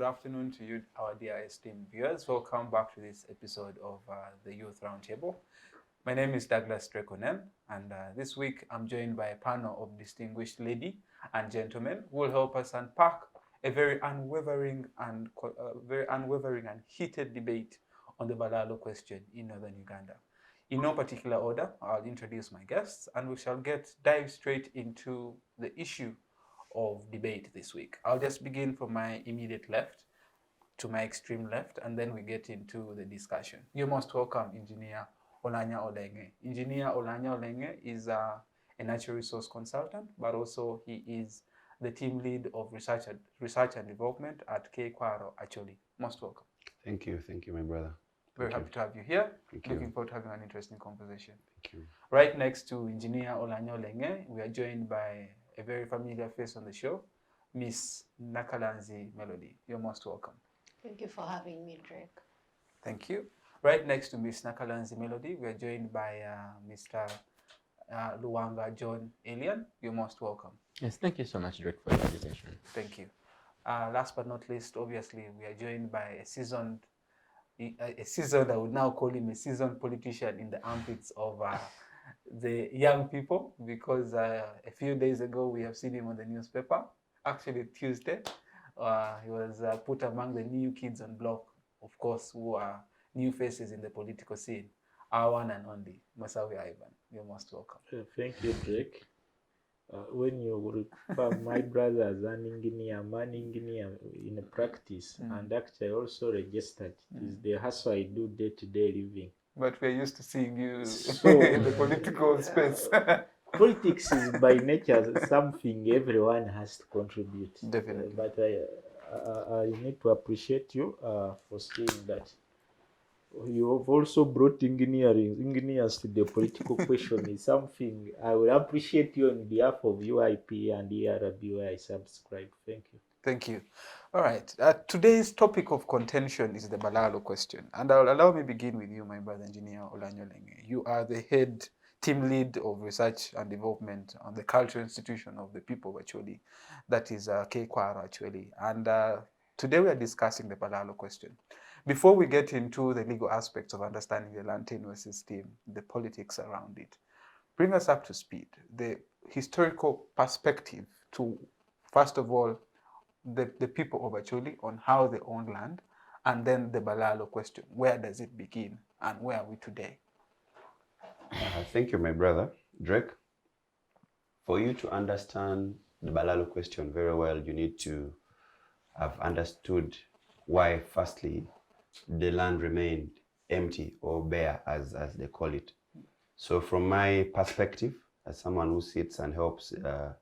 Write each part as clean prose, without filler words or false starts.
good afternoon to you, our dear esteemed viewers. Welcome back to this episode of the Youth Roundtable. My name is Douglas Onen, and this week I'm joined by a panel of distinguished ladies and gentlemen who will help us unpack a very unwavering and heated debate on the Balaalo question in northern Uganda. In no particular order, I'll introduce my guests, and we shall dive straight into the issue of debate this week. I'll just begin from my immediate left to my extreme left, and then we get into the discussion. You're most welcome, Engineer Olenge. Engineer Olenge is a natural resource consultant, but also he is the team lead of research and development at Kwaro, Acholi. Most welcome. Thank you, my brother. Very happy to have you here. Thank you. Looking forward to having an interesting conversation. Thank you. Right next to Engineer Olenge, we are joined by a very familiar face on the show, Miss Nakalanzi Melody. You're most welcome. Thank you for having me, Drake. Thank you. Right next to Miss Nakalanzi Melody, we are joined by Mr. Luwaga John Eliane. You're most welcome. Yes, thank you so much, Drake, for the invitation. Thank you. Last but not least, obviously, we are joined by a seasoned, I would now call him a seasoned politician in the armpits of the young people, because a few days ago we have seen him on the newspaper. Actually, Tuesday, he was put among the new kids on block, of course, who are new faces in the political scene. Our one and only, Masawi Ivan. You're most welcome. Thank you, Drake. When you refer my brother as an engineer, in a practice, and actually also registered, is the hustle I do day-to-day living. But we're used to seeing you in the political space. Politics is by nature something everyone has to contribute. Definitely. But I need to appreciate you for saying that. You have also brought engineers to the political question. Is something I would appreciate you on behalf of UIP and ERB where I subscribe. Thank you. Thank you. All right. Today's topic of contention is the Balaalo question. And allow me begin with you, my brother, Engineer Olenge. You are the head team lead of research and development on the cultural institution of the people of Acholi. That is Kwaro, Acholi. And today we are discussing the Balaalo question. Before we get into the legal aspects of understanding the land tenure system, the politics around it, bring us up to speed. The historical perspective to, first of all, the people of Acholi on how they own land, and then the Balaalo question. Where does it begin and where are we today? Thank you, my brother, Drake. For you to understand the Balaalo question very well, you need to have understood why, firstly, the land remained empty or bare, as they call it. So from my perspective, as someone who sits and helps the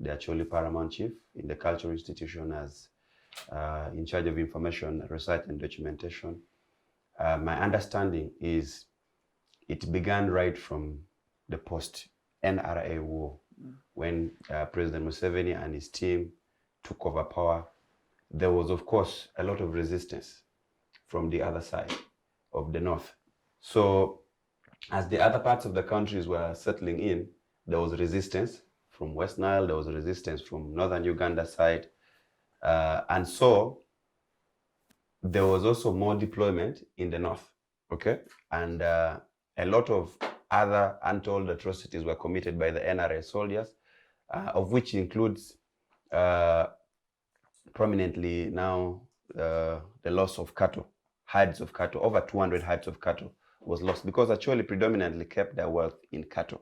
Acholi Paramount Chief in the cultural institution as in charge of information, research and documentation, my understanding is it began right from the post-NRA war, when President Museveni and his team took over power. There was, of course, a lot of resistance from the other side of the north. So as the other parts of the countries were settling in, there was resistance from West Nile, there was resistance from northern Uganda side. And so there was also more deployment in the north, okay? And a lot of other untold atrocities were committed by the NRA soldiers, of which includes prominently now the loss of cattle. Herds of cattle, over 200 herds of cattle was lost because Acholi predominantly kept their wealth in cattle.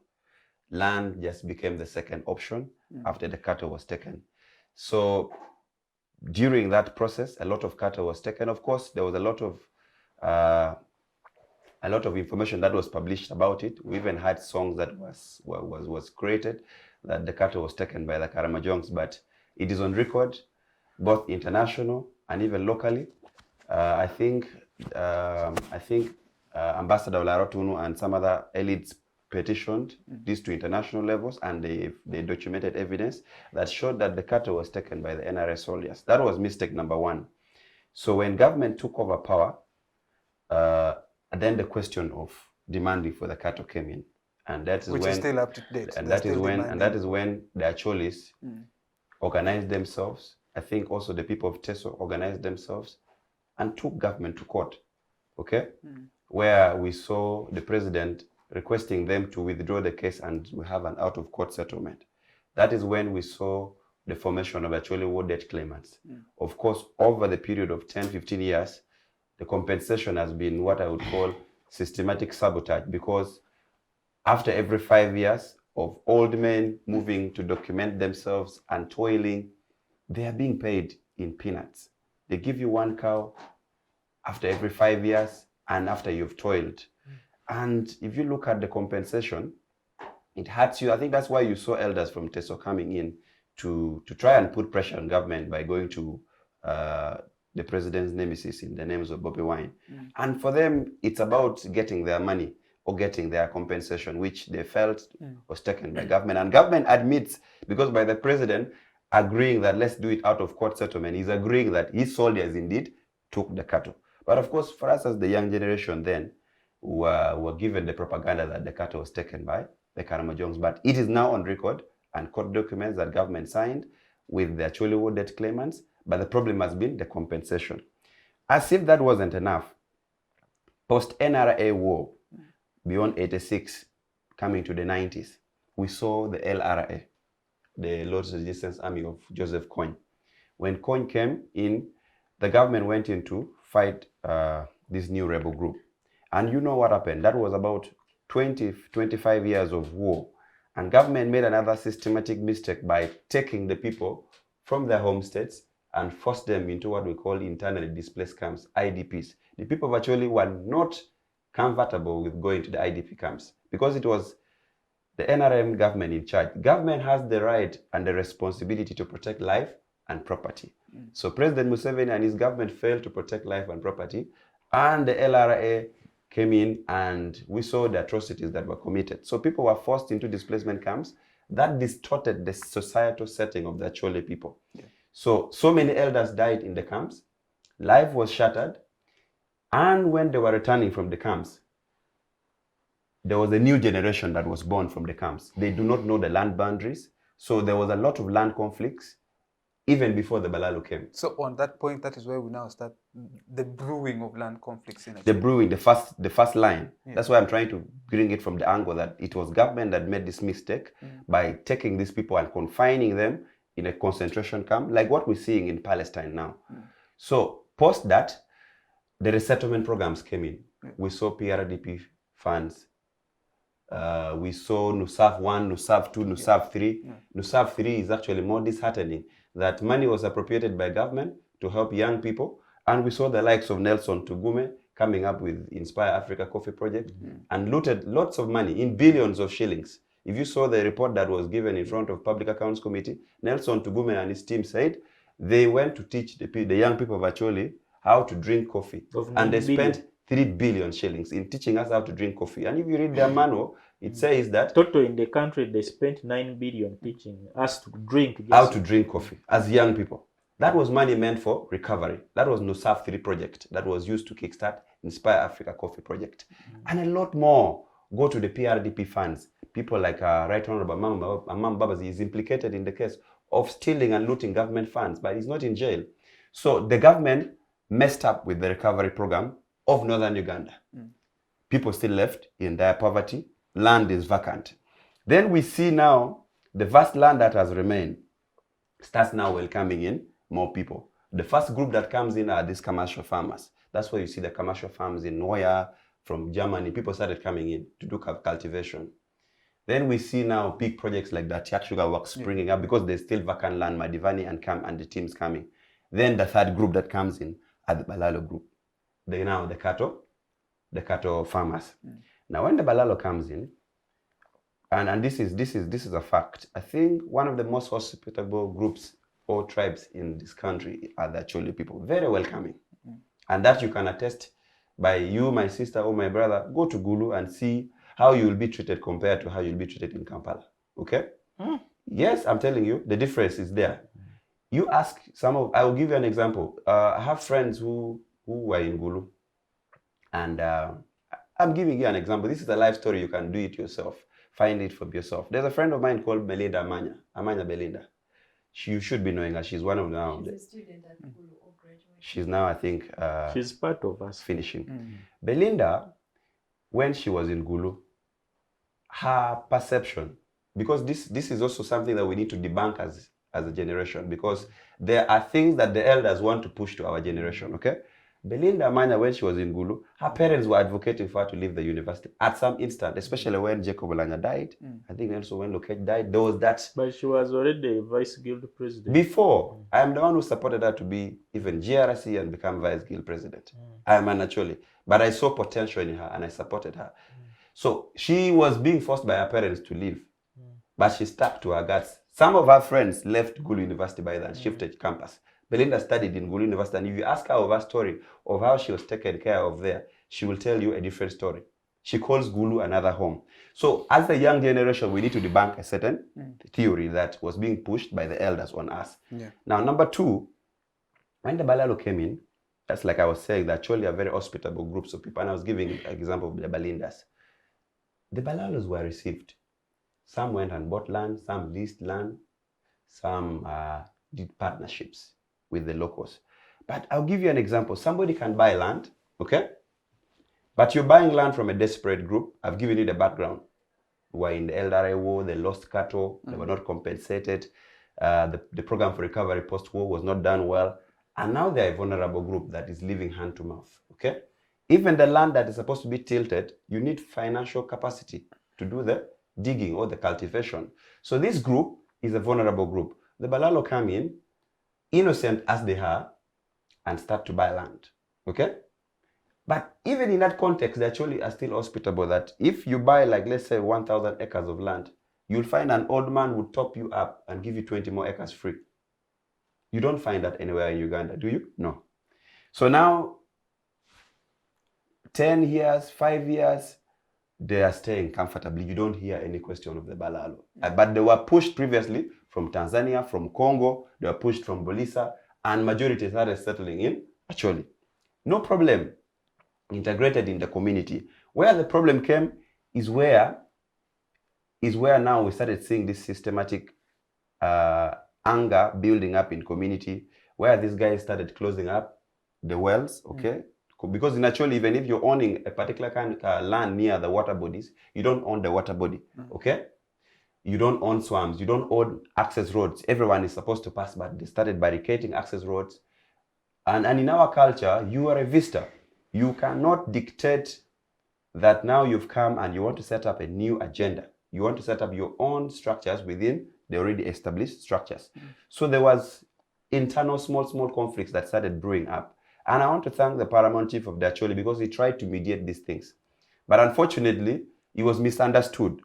Land just became the second option after the cattle was taken. So during that process, a lot of cattle was taken. Of course, there was a lot of information that was published about it. We even had songs that was created that the cattle was taken by the Karamajongs, but it is on record, both international and even locally. I think Ambassador Larotunu and some other elites petitioned this to international levels, and they documented evidence that showed that the cattle was taken by the NRA soldiers. That was mistake number one. So when government took over power, then the question of demanding for the cattle came in, and that is which when is still up to date. and that is when the Acholis organized themselves I think also the people of Teso organized themselves and took government to court, okay? Where we saw the president requesting them to withdraw the case and we have an out-of-court settlement. That is when we saw the formation of Acholi war debt claimants. Of course, over the period of 10, 15 years, the compensation has been what I would call systematic sabotage, because after every 5 years of old men moving to document themselves and toiling, they are being paid in peanuts. They give you one cow after every 5 years and after you've toiled. And if you look at the compensation, it hurts you. I think that's why you saw elders from Teso coming in to try and put pressure on government by going to the president's nemesis in the names of Bobby Wine. And for them, it's about getting their money or getting their compensation, which they felt was taken by government. And government admits, because by the president agreeing that let's do it out of court settlement, he's agreeing that his soldiers indeed took the cattle. But of course, for us as the young generation then, were given the propaganda that the cattle was taken by the Karamajongs. But it is now on record and court documents that government signed with the Acholi war debt claimants. But the problem has been the compensation. As if that wasn't enough, post-NRA war, beyond 86, coming to the 90s, we saw the LRA, the Lord's Resistance Army of Joseph Kony. When Kony came in, the government went in to fight this new rebel group. And you know what happened? That was about 20, 25 years of war. And government made another systematic mistake by taking the people from their homesteads and forced them into what we call internally displaced camps, IDPs. The people of Acholi were not comfortable with going to the IDP camps because it was the NRM government in charge. Government has the right and the responsibility to protect life and property. So President Museveni and his government failed to protect life and property, and the LRA came in and we saw the atrocities that were committed. So people were forced into displacement camps. That distorted the societal setting of the Acholi people. So many elders died in the camps. Life was shattered. And when they were returning from the camps, there was a new generation that was born from the camps. They do not know the land boundaries. So there was a lot of land conflicts even before the Balaalo came. So on that point, that is where we now start the brewing of land conflicts in The brewing, the first line. That's why I'm trying to bring it from the angle that it was government that made this mistake by taking these people and confining them in a concentration camp, like what we're seeing in Palestine now. So post that, the resettlement programs came in. We saw PRDP funds. We saw NUSAF 1, NUSAF 2, NUSAF 3. NUSAF 3 is actually more disheartening, that money was appropriated by government to help young people. And we saw the likes of Nelson Tugume coming up with Inspire Africa Coffee Project and looted lots of money in billions of shillings. If you saw the report that was given in front of Public Accounts Committee, Nelson Tugume and his team said they went to teach the young people of Acholi how to drink coffee. And they spent 3 billion shillings in teaching us how to drink coffee. And if you read their manual, it says that total in the country they spent 9 billion teaching us to drink how to drink coffee as young people. That was money meant for recovery. That was NUSAF 3 project that was used to kickstart Inspire Africa Coffee Project. And a lot more go to the PRDP funds. People like Right Honorable Amam Babazi is implicated in the case of stealing and looting government funds, but he's not in jail. So the government messed up with the recovery program of northern Uganda. People still left in their poverty. Land is vacant. Then we see now the vast land that has remained starts now welcoming in more people. The first group that comes in are these commercial farmers. That's where you see the commercial farms in Noya, from Germany. People started coming in to do cultivation. Then we see now big projects like that Tiat Sugar Works springing up because there's still vacant land, Madivani and the teams coming. Then the third group that comes in are the Balaalo group. They now the cattle farmers. Now when the Balaalo comes in, and this is a fact, I think one of the most hospitable groups or tribes in this country are the Acholi people. Very welcoming. And that you can attest by you, my sister, or my brother. Go to Gulu and see how you will be treated compared to how you'll be treated in Kampala. Okay? Yes, I'm telling you, the difference is there. You ask I will give you an example. I have friends who were in Gulu. And I'm giving you an example. This is a life story. You can do it yourself. Find it for yourself. There's a friend of mine called Belinda Amanya Belinda. you should be knowing her. She's one of now. She's a student at Gulu or graduate. She's now, I think, She's part of us. finishing. Belinda, when she was in Gulu, her perception, because this is also something that we need to debunk as a generation, because there are things that the elders want to push to our generation, okay? Belinda Manya, when she was in Gulu, her parents were advocating for her to leave the university at some instant, especially when Jacob Olanya died. I think also when Lokech died, there was that. But she was already vice guild president. Before, I am the one who supported her to be even GRC and become vice guild president. I am an Acholi, but I saw potential in her and I supported her. So she was being forced by her parents to leave, but she stuck to her guts. Some of her friends left Gulu University by then, shifted campus. Belinda studied in Gulu University, and if you ask her of her story of how she was taken care of there, she will tell you a different story. She calls Gulu another home. So as a young generation, we need to debunk a certain theory that was being pushed by the elders on us. Now, number two, when the Balaalo came in, that's like I was saying, that actually are very hospitable groups of people, and I was giving an example of the Balindas. The Balaalos were received. Some went and bought land, some leased land, some did partnerships with the locals. But I'll give you an example. Somebody can buy land, okay? But you're buying land from a desperate group. I've given you the background. They were in the LRA war, they lost cattle, they were not compensated. The program for recovery post-war was not done well. And now they're a vulnerable group that is living hand to mouth, okay? Even the land that is supposed to be tilted, you need financial capacity to do the digging or the cultivation. So this group is a vulnerable group. The Balaalo come in, innocent as they are, and start to buy land, okay? But even in that context, they actually are still hospitable, that if you buy, like, let's say 1,000 acres of land, you'll find an old man would top you up and give you 20 more acres free. You don't find that anywhere in Uganda, do you? No. So now, 10 years, 5 years, they are staying comfortably. You don't hear any question of the Balaalo. But they were pushed previously from Tanzania, from Congo, they were pushed from Bolisa, and majority started settling in Acholi. No problem. Integrated in the community. Where the problem came is where now we started seeing this systematic anger building up in community, where these guys started closing up the wells, okay? Because in Acholi, even if you're owning a particular kind of land near the water bodies, you don't own the water body, okay? You don't own swamps, you don't own access roads. Everyone is supposed to pass, but they started barricading access roads. And in our culture, you are a visitor. You cannot dictate that now you've come and you want to set up a new agenda. You want to set up your own structures within the already established structures. So there was internal small conflicts that started brewing up. And I want to thank the paramount chief of the Acholi because he tried to mediate these things. But unfortunately, he was misunderstood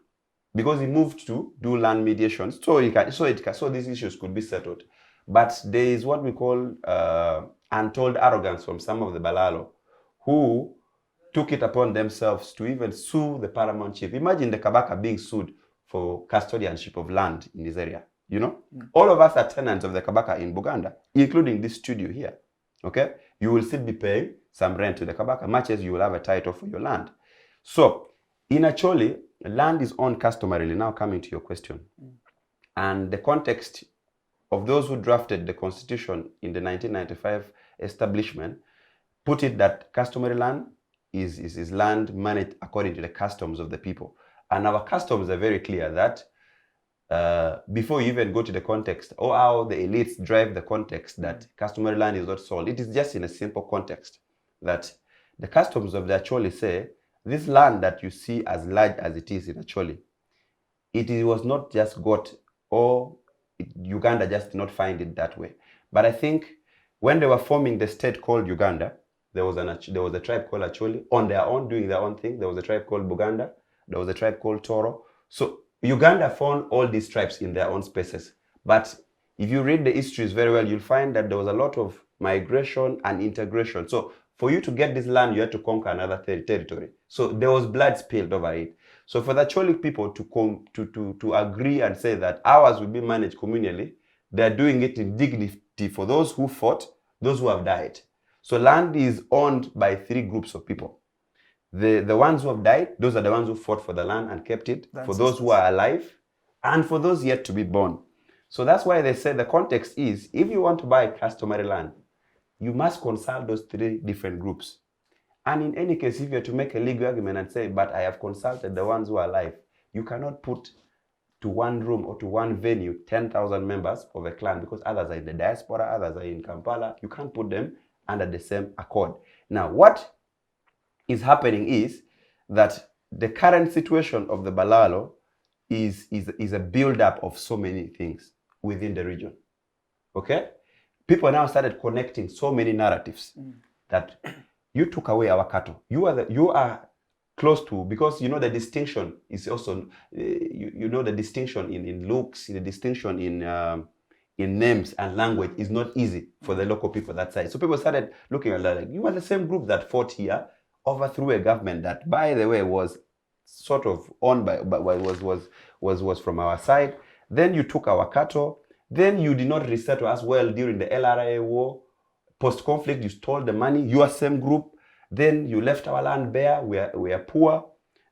because he moved to do land mediations so these issues could be settled. But there is what we call untold arrogance from some of the Balaalo who took it upon themselves to even sue the paramount chief. Imagine the Kabaka being sued for custodianship of land in this area, you know? All of us are tenants of the Kabaka in Buganda, including this studio here, okay? You will still be paying some rent to the Kabaka, much as you will have a title for your land. So, in Acholi, land is owned customarily, now coming to your question. And the context of those who drafted the constitution in the 1995 establishment put it that customary land is land managed according to the customs of the people. And our customs are very clear that before you even go to the context or how the elites drive the context that customary land is not sold, it is just in a simple context that the customs of the Acholi say this land that you see as large as it is in Acholi, it was not just got or Uganda just did not find it that way. But I think when they were forming the state called Uganda, there was a tribe called Acholi on their own, doing their own thing. There was a tribe called Buganda. There was a tribe called Toro. So Uganda found all these tribes in their own spaces. But if you read the histories very well, you'll find that there was a lot of migration and integration. So for you to get this land, you had to conquer another territory. So there was blood spilled over it. So for the Acholi people to agree and say that ours will be managed communally, they're doing it in dignity for those who fought, those who have died. So land is owned by 3 groups of people. The ones who have died, those are the ones who fought for the land and kept it, for those who are alive, and for those yet to be born. So that's why they say the context is, if you want to buy customary land, you must consult those three different groups. And in any case, if you're to make a legal argument and say, but I have consulted the ones who are alive, you cannot put to one room or to one venue 10,000 members of a clan, because others are in the diaspora, others are in Kampala. You can't put them under the same accord. Now, what is happening is that the current situation of the Balaalo is a build-up of so many things within the region. Okay? People now started connecting so many narratives that you took away our cattle. You are close to, because you know the distinction is also, you know the distinction in looks, the distinction in names and language is not easy for the local people that side. So people started looking at that, like, you are the same group that fought here, overthrew a government that, by the way, was sort of owned by was from our side. Then you took our cattle. Then you did not resettle us well during the LRA war. Post-conflict, you stole the money, your same group. Then you left our land bare, we are poor.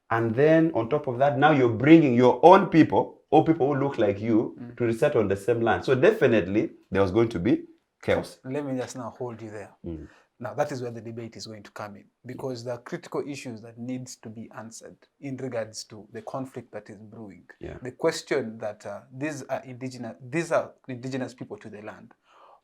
And then on top of that, now you're bringing your own people, or people who look like you, to resettle on the same land. So definitely, there was going to be chaos. Let me just now hold you there. Now, that is where the debate is going to come in, because there are critical issues that needs to be answered in regards to the conflict that is brewing. Yeah. The question that these are indigenous people to the land,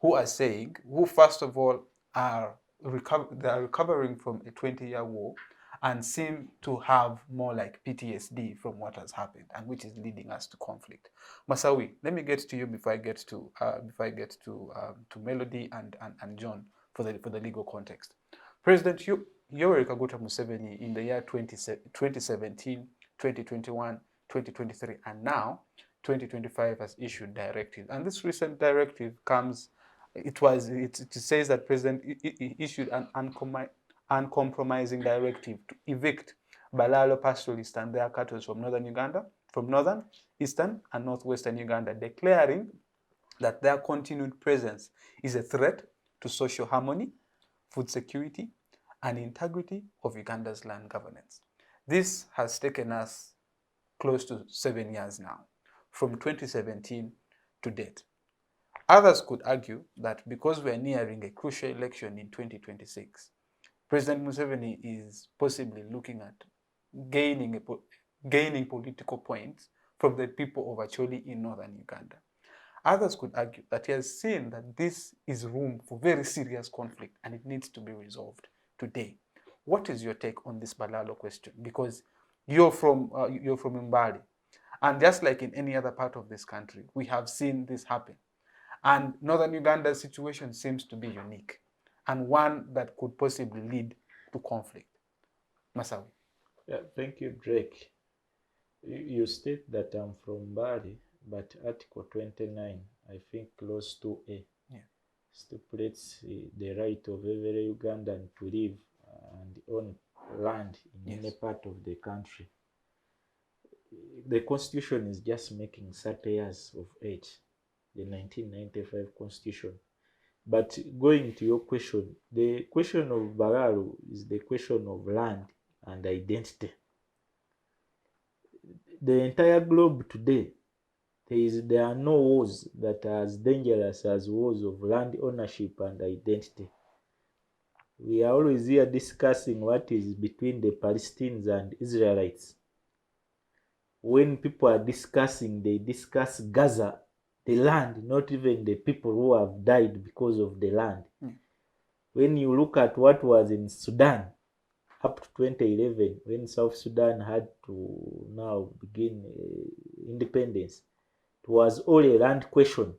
who are saying, who first of all are recovering from a 20-year war and seem to have more like PTSD from what has happened, and which is leading us to conflict. Masawi, let me get to you before I get to Melody and John for the legal context. President Yoweri Kaguta Museveni in the year 2017, 2021, 2023, and now 2025 has issued directives. And this recent directive comes, it says that President issued an uncompromising directive to evict Balaalo pastoralists and their cattle from northern Uganda, from northern, eastern, and northwestern Uganda, declaring that their continued presence is a threat to social harmony, food security, and integrity of Uganda's land governance. This has taken us close to 7 years now, from 2017 to date. Others could argue that because we are nearing a crucial election in 2026, President Museveni is possibly looking at gaining political points from the people of Acholi in northern Uganda. Others could argue that he has seen that this is room for very serious conflict and it needs to be resolved today. What is your take on this Balaalo question? Because you're from Mbali, and just like in any other part of this country, we have seen this happen. And northern Uganda's situation seems to be unique, and one that could possibly lead to conflict. Masawi. Yeah, thank you, Drake. You state that I'm from Bali, but Article 29, I think clause 2A, stipulates the right of every Ugandan to live and own land in any part of the country. The Constitution is just making 30 years of age, the 1995 Constitution. But going to your question, the question of Balaalo is the question of land and identity. The entire globe today, there are no wars that are as dangerous as wars of land ownership and identity. We are always here discussing what is between the Palestinians and Israelites. When people are discussing, they discuss Gaza, the land, not even the people who have died because of the land. When you look at what was in Sudan up to 2011, when South Sudan had to now begin independence, it was all a land question.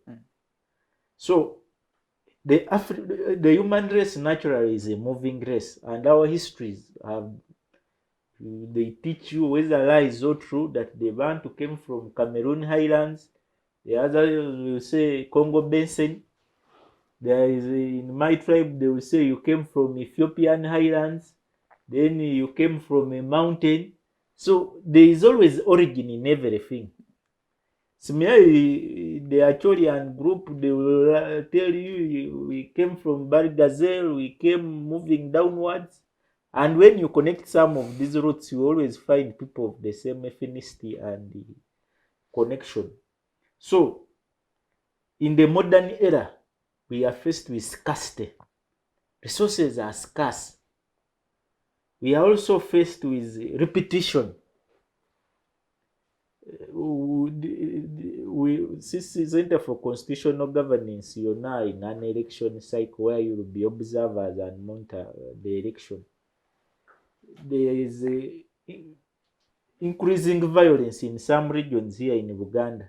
So the human race naturally is a moving race, and our histories they teach you whether lies or true that the Bantu came from Cameroon Highlands. The other will say Congo Basin. There is in my tribe they will say you came from Ethiopian Highlands. Then you came from a mountain. So there is always origin in everything. Similarly, the Acholian group, they will tell you we came from Bargazel, we came moving downwards. And when you connect some of these roots, you always find people of the same ethnicity and connection. So In the modern era, we are faced with scarcity. Resources are scarce. We are also faced with repetition. Since the Center for Constitutional Governance, you're now in an election cycle where you will be observers and monitor the election. There is increasing violence in some regions here in Uganda.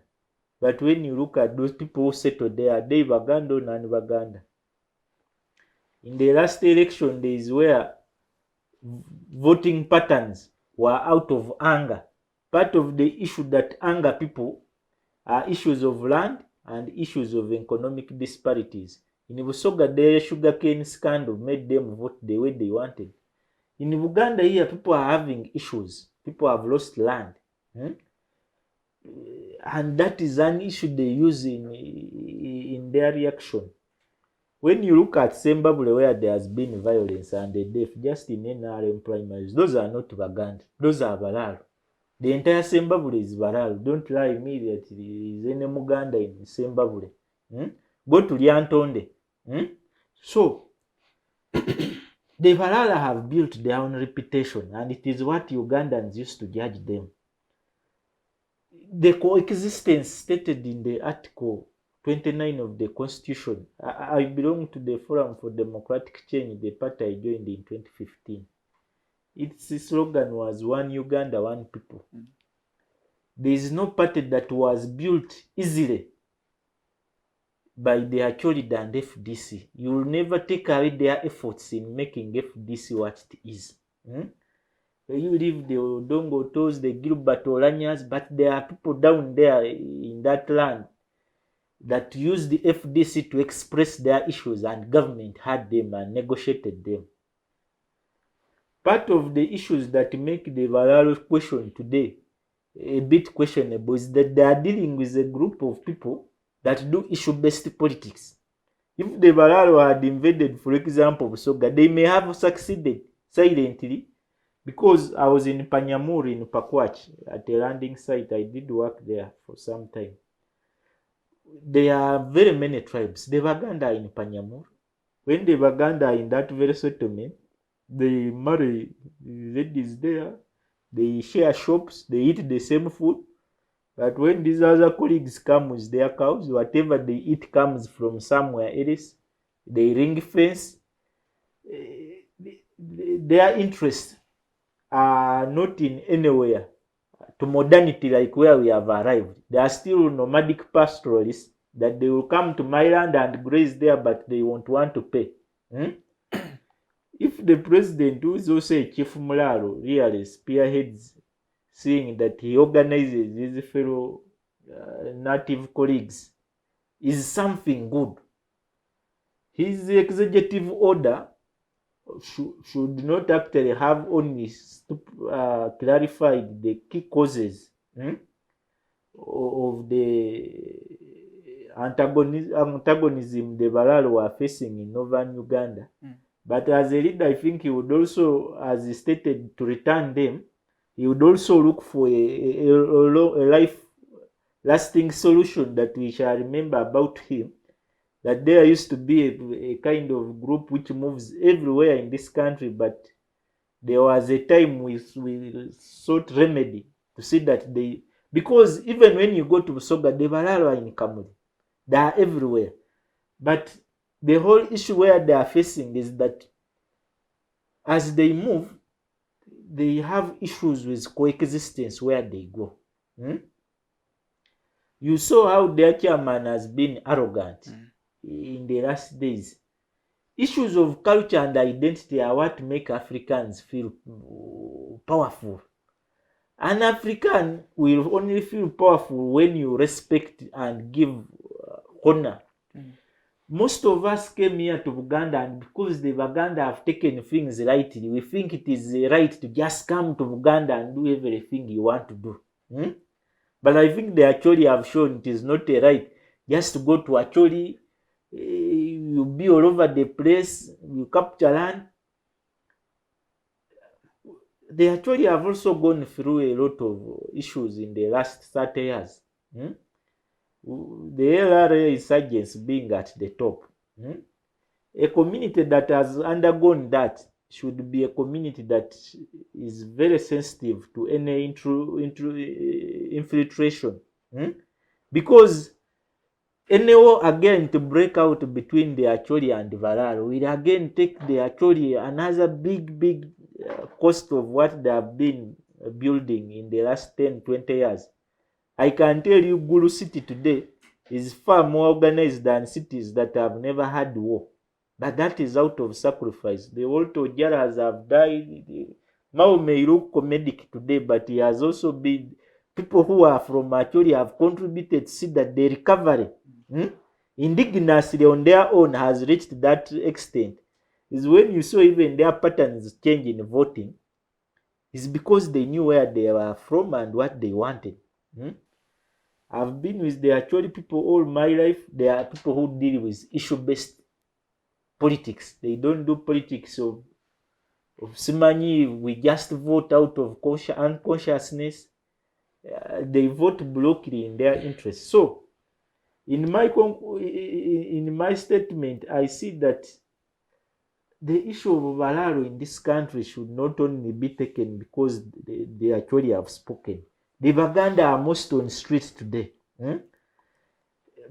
But when you look at those people who settled there, they Baganda or non-Baganda. In the last election, there is where voting patterns were out of anger. Part of the issue that anger people are issues of land and issues of economic disparities. In Busoga, the sugarcane scandal made them vote the way they wanted. In Uganda here, people are having issues. People have lost land. And that is an issue they use in their reaction. When you look at Zimbabwe where there has been violence and the death, just in NRM primaries, those are not Baganda. Those are Balaalo. The entire Zimbabwe is Balaalo. Don't lie immediately. There is any Muganda in Zimbabwe. Go to Lyantonde. So, the Balaalo have built their own reputation, and it is what Ugandans used to judge them. The coexistence stated in the Article 29 of the Constitution. I belong to the Forum for Democratic Change, the party I joined in 2015. Its slogan was One Uganda, One People. There is no party that was built easily by the Acholi and FDC. You will never take away their efforts in making FDC what it is. You leave the Odongo Toes, the Gilbert Olanyas, but there are people down there in that land that use the FDC to express their issues, and government had them and negotiated them. Part of the issues that make the Balaalo question today a bit questionable is that they are dealing with a group of people that do issue-based politics. If the Balaalo had invaded, for example, Busoga, they may have succeeded silently, because I was in Panyamur in Pakwach at a landing site. I did work there for some time. There are very many tribes. The Baganda are in Panyamur. When the Baganda are in that very settlement, they marry ladies there. They share shops. They eat the same food. But when these other colleagues come with their cows, whatever they eat comes from somewhere else. They ring fence. Their interests are not in anywhere to modernity like where we have arrived. They are still nomadic pastoralists that they will come to my land and graze there, but they won't want to pay. If the president, who is also a Chief Mularo, really spearheads, seeing that he organizes his fellow native colleagues, is something good. His executive order should not actually have only clarified the key causes of the antagonism the Balaalo are facing in northern Uganda. But as a leader, I think he would also, as he stated, to return them, he would also look for a life-lasting solution that we shall remember about him. That there used to be a kind of group which moves everywhere in this country, but there was a time we sought remedy to see that they, because even when you go to Busoga, the Balaalo are in Kamuli. They are everywhere. But the whole issue where they are facing is that as they move, they have issues with coexistence where they go. You saw how their chairman has been arrogant in the last days. Issues of culture and identity are what make Africans feel powerful. An African will only feel powerful when you respect and give honor. Most of us came here to Uganda, and because the Uganda have taken things lightly, we think it is right to just come to Uganda and do everything you want to do. But I think the Acholi have shown it is not a right just to go to Acholi. You be all over the place, you capture land. They actually have also gone through a lot of issues in the last 30 years. the LRA insurgents being at the top. A community that has undergone that should be a community that is very sensitive to any infiltration. Because any war again to break out between the Acholi and the Balaalo will again take the Acholi another big cost of what they have been building in the last 10-20 years. I can tell you Gulu City today is far more organized than cities that have never had war. But that is out of sacrifice. The old Tojaras have died. Mao may look comedic today, but he has also been, people who are from Acholi have contributed to see that the recovery, indigenously on their own, has reached that extent. Is when you saw even their patterns change in voting, is because they knew where they were from and what they wanted. I've been with the Acholi people all my life. They are people who deal with issue-based politics. They don't do politics of Simanyi, we just vote out of unconsciousness. They vote blockedly in their interests. So, in my statement, I see that the issue of Balaalo in this country should not only be taken because they actually have spoken. The Baganda are most on streets today.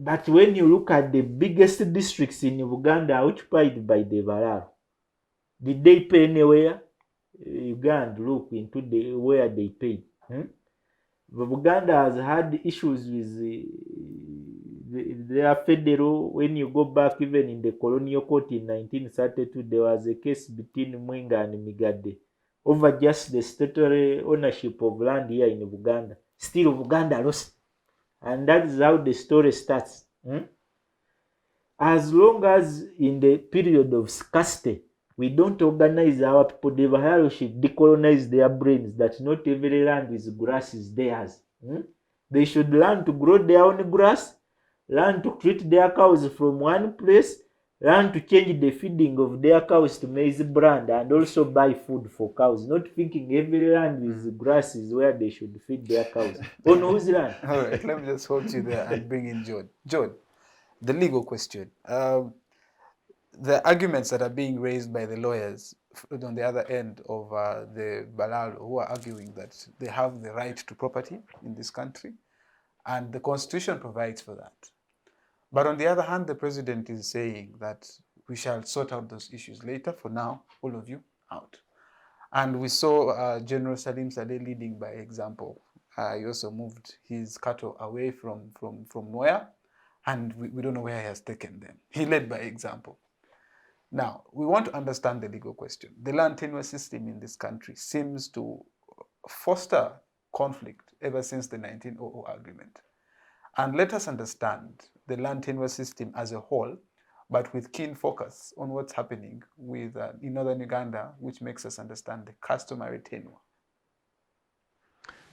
But when you look at the biggest districts in Uganda occupied by the Balaalo, did they pay anywhere? Uganda look into where they paid. Uganda has had issues with their federal. When you go back even in the colonial court in 1932, there was a case between Mwenga and Migade over just the statutory ownership of land here in Uganda. Still Uganda lost. And that is how the story starts. As long as in the period of scarcity, we don't organize our people, the Balaalo should decolonize their brains that not every land with grass is theirs. They should learn to grow their own grass, learn to treat their cows from one place, learn to change the feeding of their cows to maize brand, and also buy food for cows, not thinking every land with grass is where they should feed their cows. On whose land? All right, let me just hold you there and bring in John. John, the legal question. The arguments that are being raised by the lawyers on the other end of the Balaalo, who are arguing that they have the right to property in this country, and the Constitution provides for that. But on the other hand, the president is saying that we shall sort out those issues later. For now, all of you out. And we saw General Salim Saleh leading by example. He also moved his cattle away from Noya, and we don't know where he has taken them. He led by example. Now, we want to understand the legal question. The land tenure system in this country seems to foster conflict ever since the 1900 agreement. And let us understand the land tenure system as a whole, but with keen focus on what's happening with in northern Uganda, which makes us understand the customary tenure.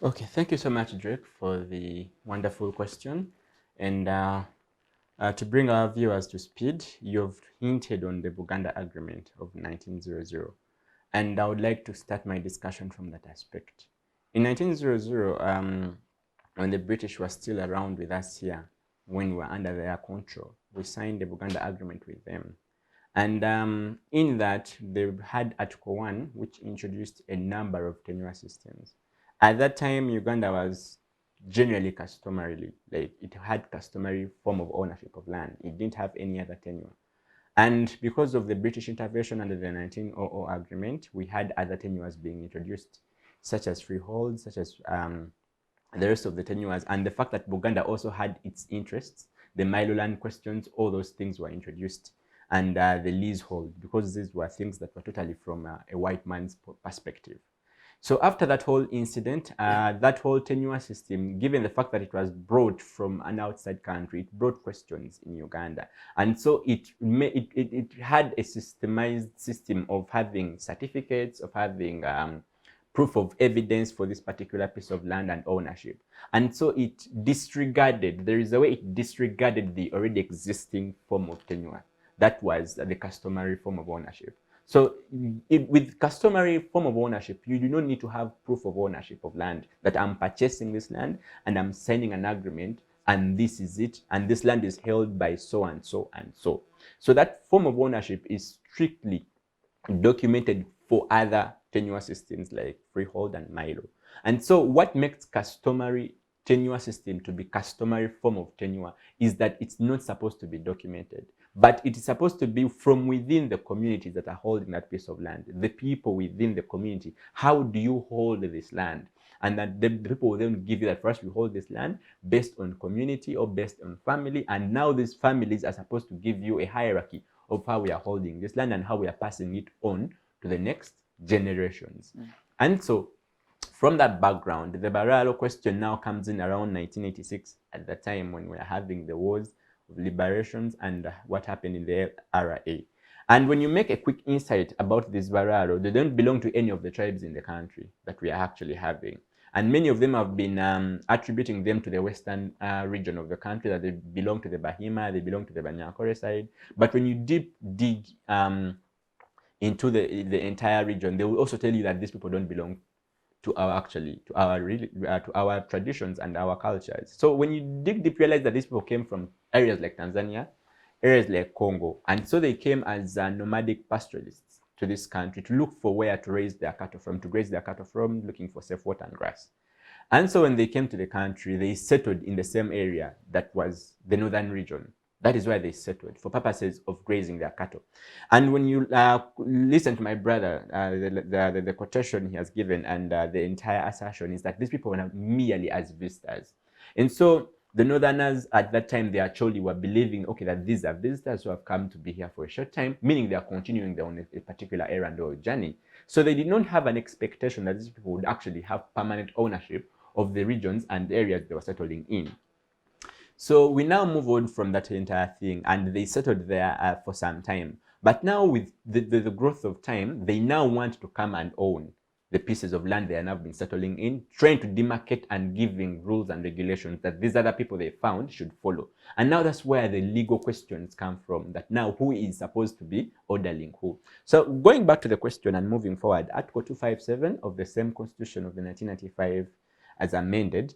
Okay, thank you so much, Drake, for the wonderful question. And to bring our viewers to speed, you've hinted on the Buganda Agreement of 1900. And I would like to start my discussion from that aspect. In 1900, when the British were still around with us here, when we were under their control, we signed the Buganda Agreement with them. And in that, they had Article 1, which introduced a number of tenure systems. At that time, Uganda was generally customarily, like it had customary form of ownership of land. It didn't have any other tenure. And because of the British intervention under the 1900 agreement, we had other tenures being introduced, such as freeholds, such as the rest of the tenures, and the fact that Buganda also had its interests, the Milo land questions, all those things were introduced, and the leasehold, because these were things that were totally from a white man's perspective. So after that whole incident, that whole tenure system, given the fact that it was brought from an outside country, it brought questions in Uganda. And so it had a systemized system of having certificates, of having proof of evidence for this particular piece of land and ownership. And so it disregarded, there is a way it disregarded the already existing form of tenure. That was the customary form of ownership. So with customary form of ownership, you do not need to have proof of ownership of land, that I'm purchasing this land and I'm signing an agreement and this is it, and this land is held by so and so and so. So that form of ownership is strictly documented for other tenure systems like freehold and Milo. And so what makes customary tenure system to be customary form of tenure is that it's not supposed to be documented, but it is supposed to be from within the communities that are holding that piece of land, the people within the community. How do you hold this land? And that the people will then give you that first we hold this land based on community or based on family, and now these families are supposed to give you a hierarchy of how we are holding this land and how we are passing it on to the next generations. And so from that background, the Balaalo question now comes in around 1986, at the time when we are having the wars of liberations and what happened in the RA. And when you make a quick insight about this Balaalo, they don't belong to any of the tribes in the country that we are actually having. And many of them have been attributing them to the western region of the country, that they belong to the Bahima, they belong to the Banyakore side. But when you dig into the entire region, they will also tell you that these people don't belong to our traditions and our cultures. So when you dig deep, realize that these people came from areas like Tanzania, areas like Congo, and so they came as nomadic pastoralists to this country to look for where to raise their cattle from, to graze their cattle from, looking for safe water and grass. And so when they came to the country, they settled in the same area that was the northern region. That is where they settled for purposes of grazing their cattle. And when you listen to my brother, the quotation he has given and the entire assertion is that these people were merely as visitors. And so the northerners at that time, they actually were believing, okay, that these are visitors who have come to be here for a short time, meaning they are continuing on a particular errand or journey. So they did not have an expectation that these people would actually have permanent ownership of the regions and areas they were settling in. So we now move on from that entire thing, and they settled there for some time. But now with the growth of time, they now want to come and own the pieces of land they have now been settling in, trying to demarcate and giving rules and regulations that these other people they found should follow. And now that's where the legal questions come from, that now who is supposed to be ordering who. So going back to the question and moving forward, Article 257 of the same Constitution of the 1995 as amended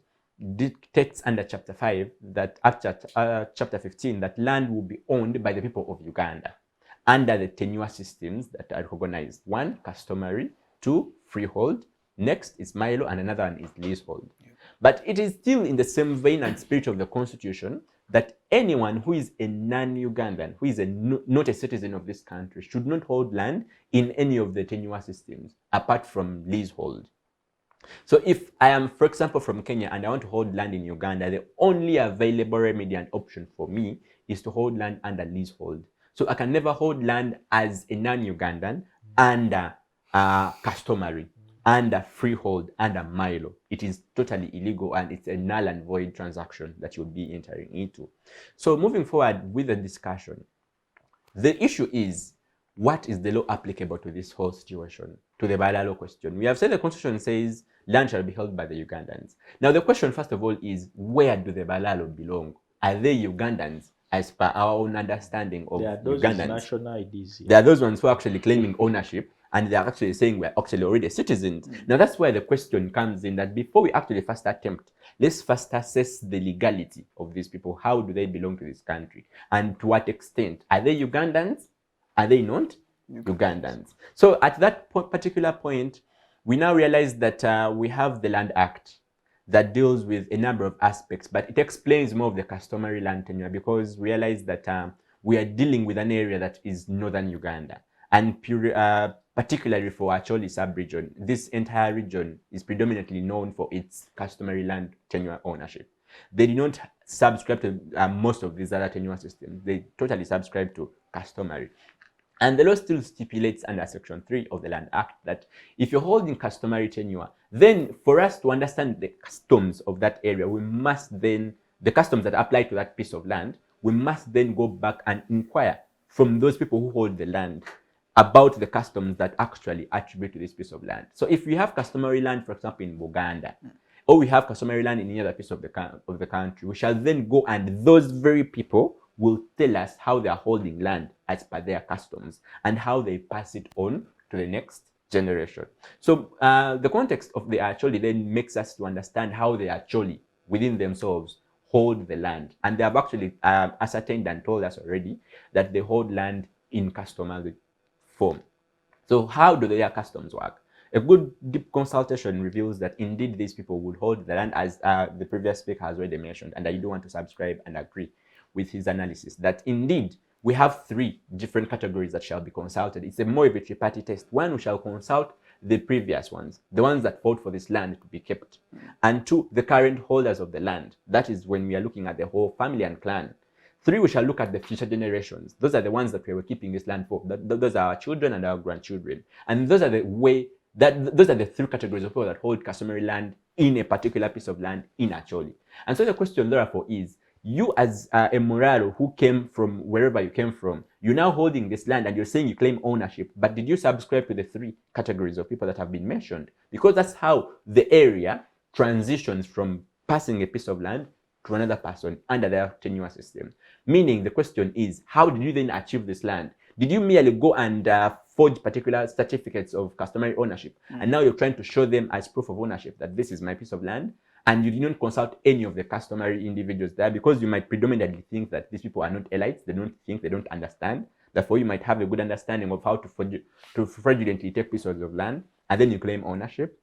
dictates under Chapter 5 that Chapter 15 that land will be owned by the people of Uganda under the tenure systems that are recognized. 1, customary; 2, freehold; next is Milo, and another one is leasehold. But it is still in the same vein and spirit of the Constitution that anyone who is a non-Ugandan, who is not a citizen of this country, should not hold land in any of the tenure systems apart from leasehold. So if I am, for example, from Kenya and I want to hold land in Uganda, the only available remedy and option for me is to hold land under leasehold. So I can never hold land as a non-Ugandan under customary, under freehold, under Milo. It is totally illegal and it's a null and void transaction that you'll be entering into. So moving forward with the discussion, the issue is, what is the law applicable to this whole situation, to the Balaalo question? We have said the Constitution says land shall be held by the Ugandans. Now the question, first of all, is where do the Balaalo belong? Are they Ugandans as per our own understanding of Ugandans? National IDs. There are those ones who are actually claiming ownership, and they're actually saying we're actually already citizens. Now that's where the question comes in, that before we actually first attempt, let's first assess the legality of these people. How do they belong to this country? And to what extent? Are they Ugandans? Are they not Ugandans? So at that particular point, we now realize that we have the Land Act that deals with a number of aspects, but it explains more of the customary land tenure, because we realize that we are dealing with an area that is northern Uganda. And particularly for Acholi sub-region, this entire region is predominantly known for its customary land tenure ownership. They do not subscribe to most of these other tenure systems. They totally subscribe to customary. And the law still stipulates under Section 3 of the Land Act that if you're holding customary tenure, then for us to understand the customs of that area, we must then, the customs that apply to that piece of land, we must then go back and inquire from those people who hold the land about the customs that actually attribute to this piece of land. So if we have customary land, for example, in Uganda, or we have customary land in any other piece of the country, we shall then go and those very people will tell us how they are holding land as per their customs and how they pass it on to the next generation. So the context of the Acholi then makes us to understand how the Acholi within themselves hold the land. And they have actually ascertained and told us already that they hold land in customary form. So how do their customs work? A good deep consultation reveals that indeed these people would hold the land, as the previous speaker has already mentioned, and I do want to subscribe and agree with his analysis, that indeed we have three different categories that shall be consulted. It's a more of a tripartite test. One, we shall consult the previous ones, the ones that fought for this land to be kept. And two, the current holders of the land. That is when we are looking at the whole family and clan. Three, we shall look at the future generations. Those are the ones that we were keeping this land for. Those are our children and our grandchildren. And those are the those are the three categories of people that hold customary land in a particular piece of land in Acholi. And so the question therefore is, you as a Moralo who came from wherever you came from, you're now holding this land and you're saying you claim ownership, but did you subscribe to the three categories of people that have been mentioned? Because that's how the area transitions from passing a piece of land to another person under their tenure system. Meaning the question is, how did you then achieve this land? Did you merely go and forge particular certificates of customary ownership, and now you're trying to show them as proof of ownership that this is my piece of land, and you didn't consult any of the customary individuals there, because you might predominantly think that these people are not elites, they don't understand. Therefore, you might have a good understanding of how to fraudulently take pieces of land, and then you claim ownership.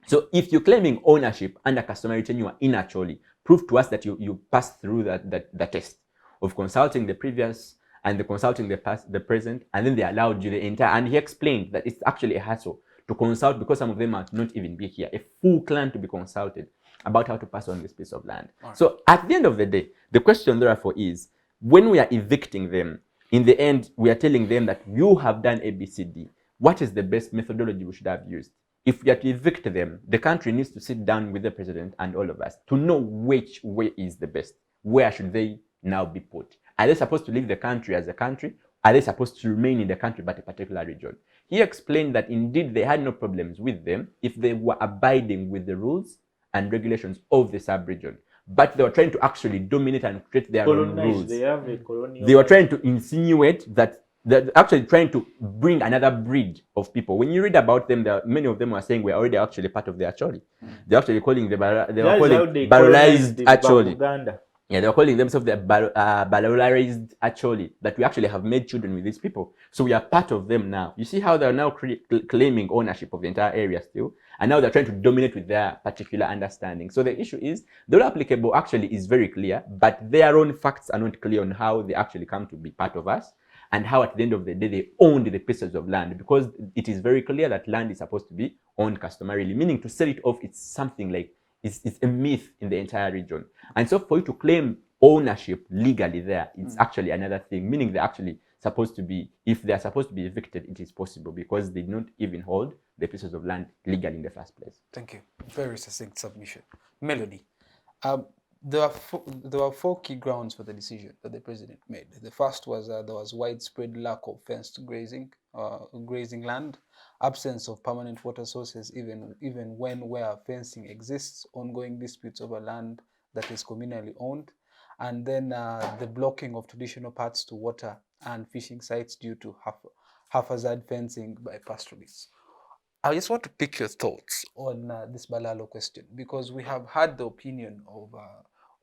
So if you're claiming ownership under customary tenure in Acholi, prove to us that you passed through the test of consulting the previous and the consulting the past, the present, and then they allowed you the entire. And he explained that it's actually a hassle to consult, because some of them might not even be here, a full clan to be consulted about how to pass on this piece of land. Right. So at the end of the day, the question therefore is, when we are evicting them, in the end, we are telling them that you have done A, B, C, D. What is the best methodology we should have used? If we are to evict them, the country needs to sit down with the president and all of us to know which way is the best. Where should they now be put? Are they supposed to leave the country as a country? Are they supposed to remain in the country but a particular region? He explained that indeed they had no problems with them if they were abiding with the rules and regulations of the sub-region. But they were trying to actually dominate and create their own rules. They were trying to insinuate that they're actually trying to bring another breed of people. When you read about them, many of them are saying we're already actually part of the Acholi. They're actually calling Balaalized Acholi. Yeah, they're calling themselves the Balaalized Acholi, that we actually have made children with these people. So we are part of them now. You see how they're now claiming ownership of the entire area still, and now they're trying to dominate with their particular understanding. So the issue is, the law applicable actually is very clear, but their own facts are not clear on how they actually come to be part of us, and how at the end of the day they owned the pieces of land, because it is very clear that land is supposed to be owned customarily, meaning to sell it off, it's something like, it's a myth in the entire region. And so for you to claim ownership legally there, it's actually another thing, meaning they're actually supposed to be, if they're supposed to be evicted, it is possible, because they don't even hold the pieces of land legally in the first place. Thank you. Very succinct submission. Melody, there were four key grounds for the decision that the president made. The first was there was widespread lack of fenced grazing land, absence of permanent water sources, even where fencing exists, ongoing disputes over land that is communally owned, and then the blocking of traditional paths to water and fishing sites due to haphazard fencing by pastoralists. I just want to pick your thoughts on this Balaalo question, because we have had the opinion of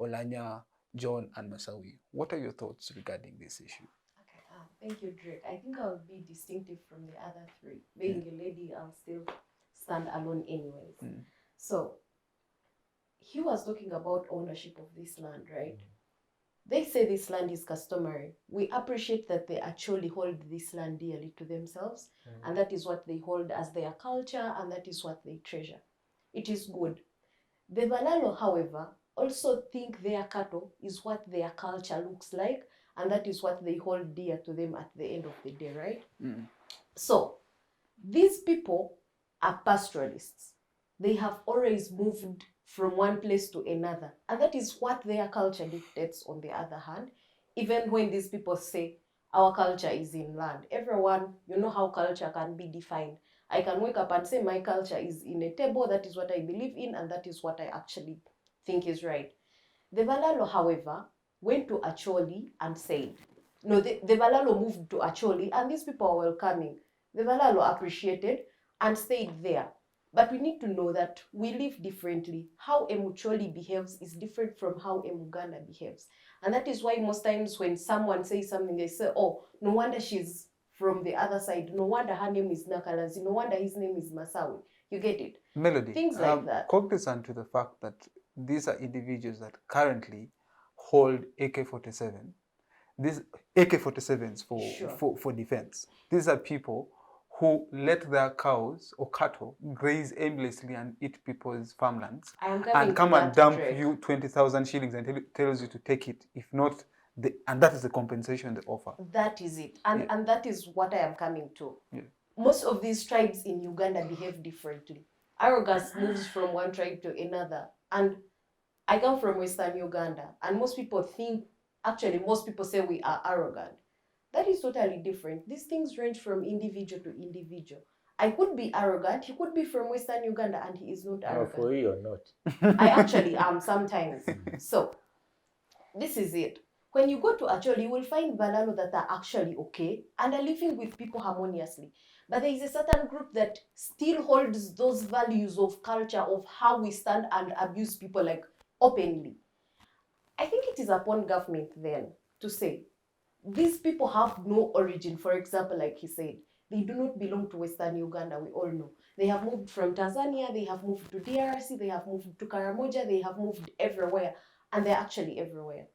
Olanya, John, and Masawi. What are your thoughts regarding this issue? Okay, thank you, Drake. I think I'll be distinctive from the other three. Being a lady, I'll still stand alone anyways. So, he was talking about ownership of this land, right? They say this land is customary. We appreciate that they actually hold this land dearly to themselves, and that is what they hold as their culture, and that is what they treasure. It is good. The Balaalo, however, also think their cattle is what their culture looks like, and that is what they hold dear to them at the end of the day, right? So, these people are pastoralists. They have always moved from one place to another, and that is what their culture dictates. On the other hand, even when these people say our culture is in land, everyone, you know how culture can be defined. I can wake up and say my culture is in a table, that is what I believe in, and that is what I actually think is right. The Balaalo, however, went to Acholi and said, no, the Balaalo moved to Acholi, and these people are welcoming. The Balaalo appreciated and stayed there. But we need to know that we live differently. How a Mucholi behaves is different from how a Muganda behaves. And that is why most times when someone says something, they say, oh, no wonder she's from the other side. No wonder her name is Nakalanzi. No wonder his name is Masawi. You get it? Melody, Things like that. cognizant to the fact that these are individuals that currently hold AK-47. These AK-47s for defense. These are people who let their cows or cattle graze aimlessly and eat people's farmlands and come and dump you 20,000 shillings and tells you to take it. If not, and that is the compensation they offer. That is it. And that is what I am coming to. Yeah. Most of these tribes in Uganda behave differently. Arrogance moves from one tribe to another. And I come from Western Uganda, and most people say we are arrogant. That is totally different. These things range from individual to individual. I could be arrogant. He could be from Western Uganda and he is not arrogant. For you or not. I actually am sometimes. So, this is it. When you go to Acholi, you will find Balaalo that are actually okay and are living with people harmoniously. But there is a certain group that still holds those values of culture of how we stand and abuse people like openly. I think it is upon government then to say, these people have no origin. For example, like he said, they do not belong to Western Uganda, we all know. They have moved from Tanzania, they have moved to DRC, they have moved to Karamoja, they have moved everywhere, and they're actually everywhere.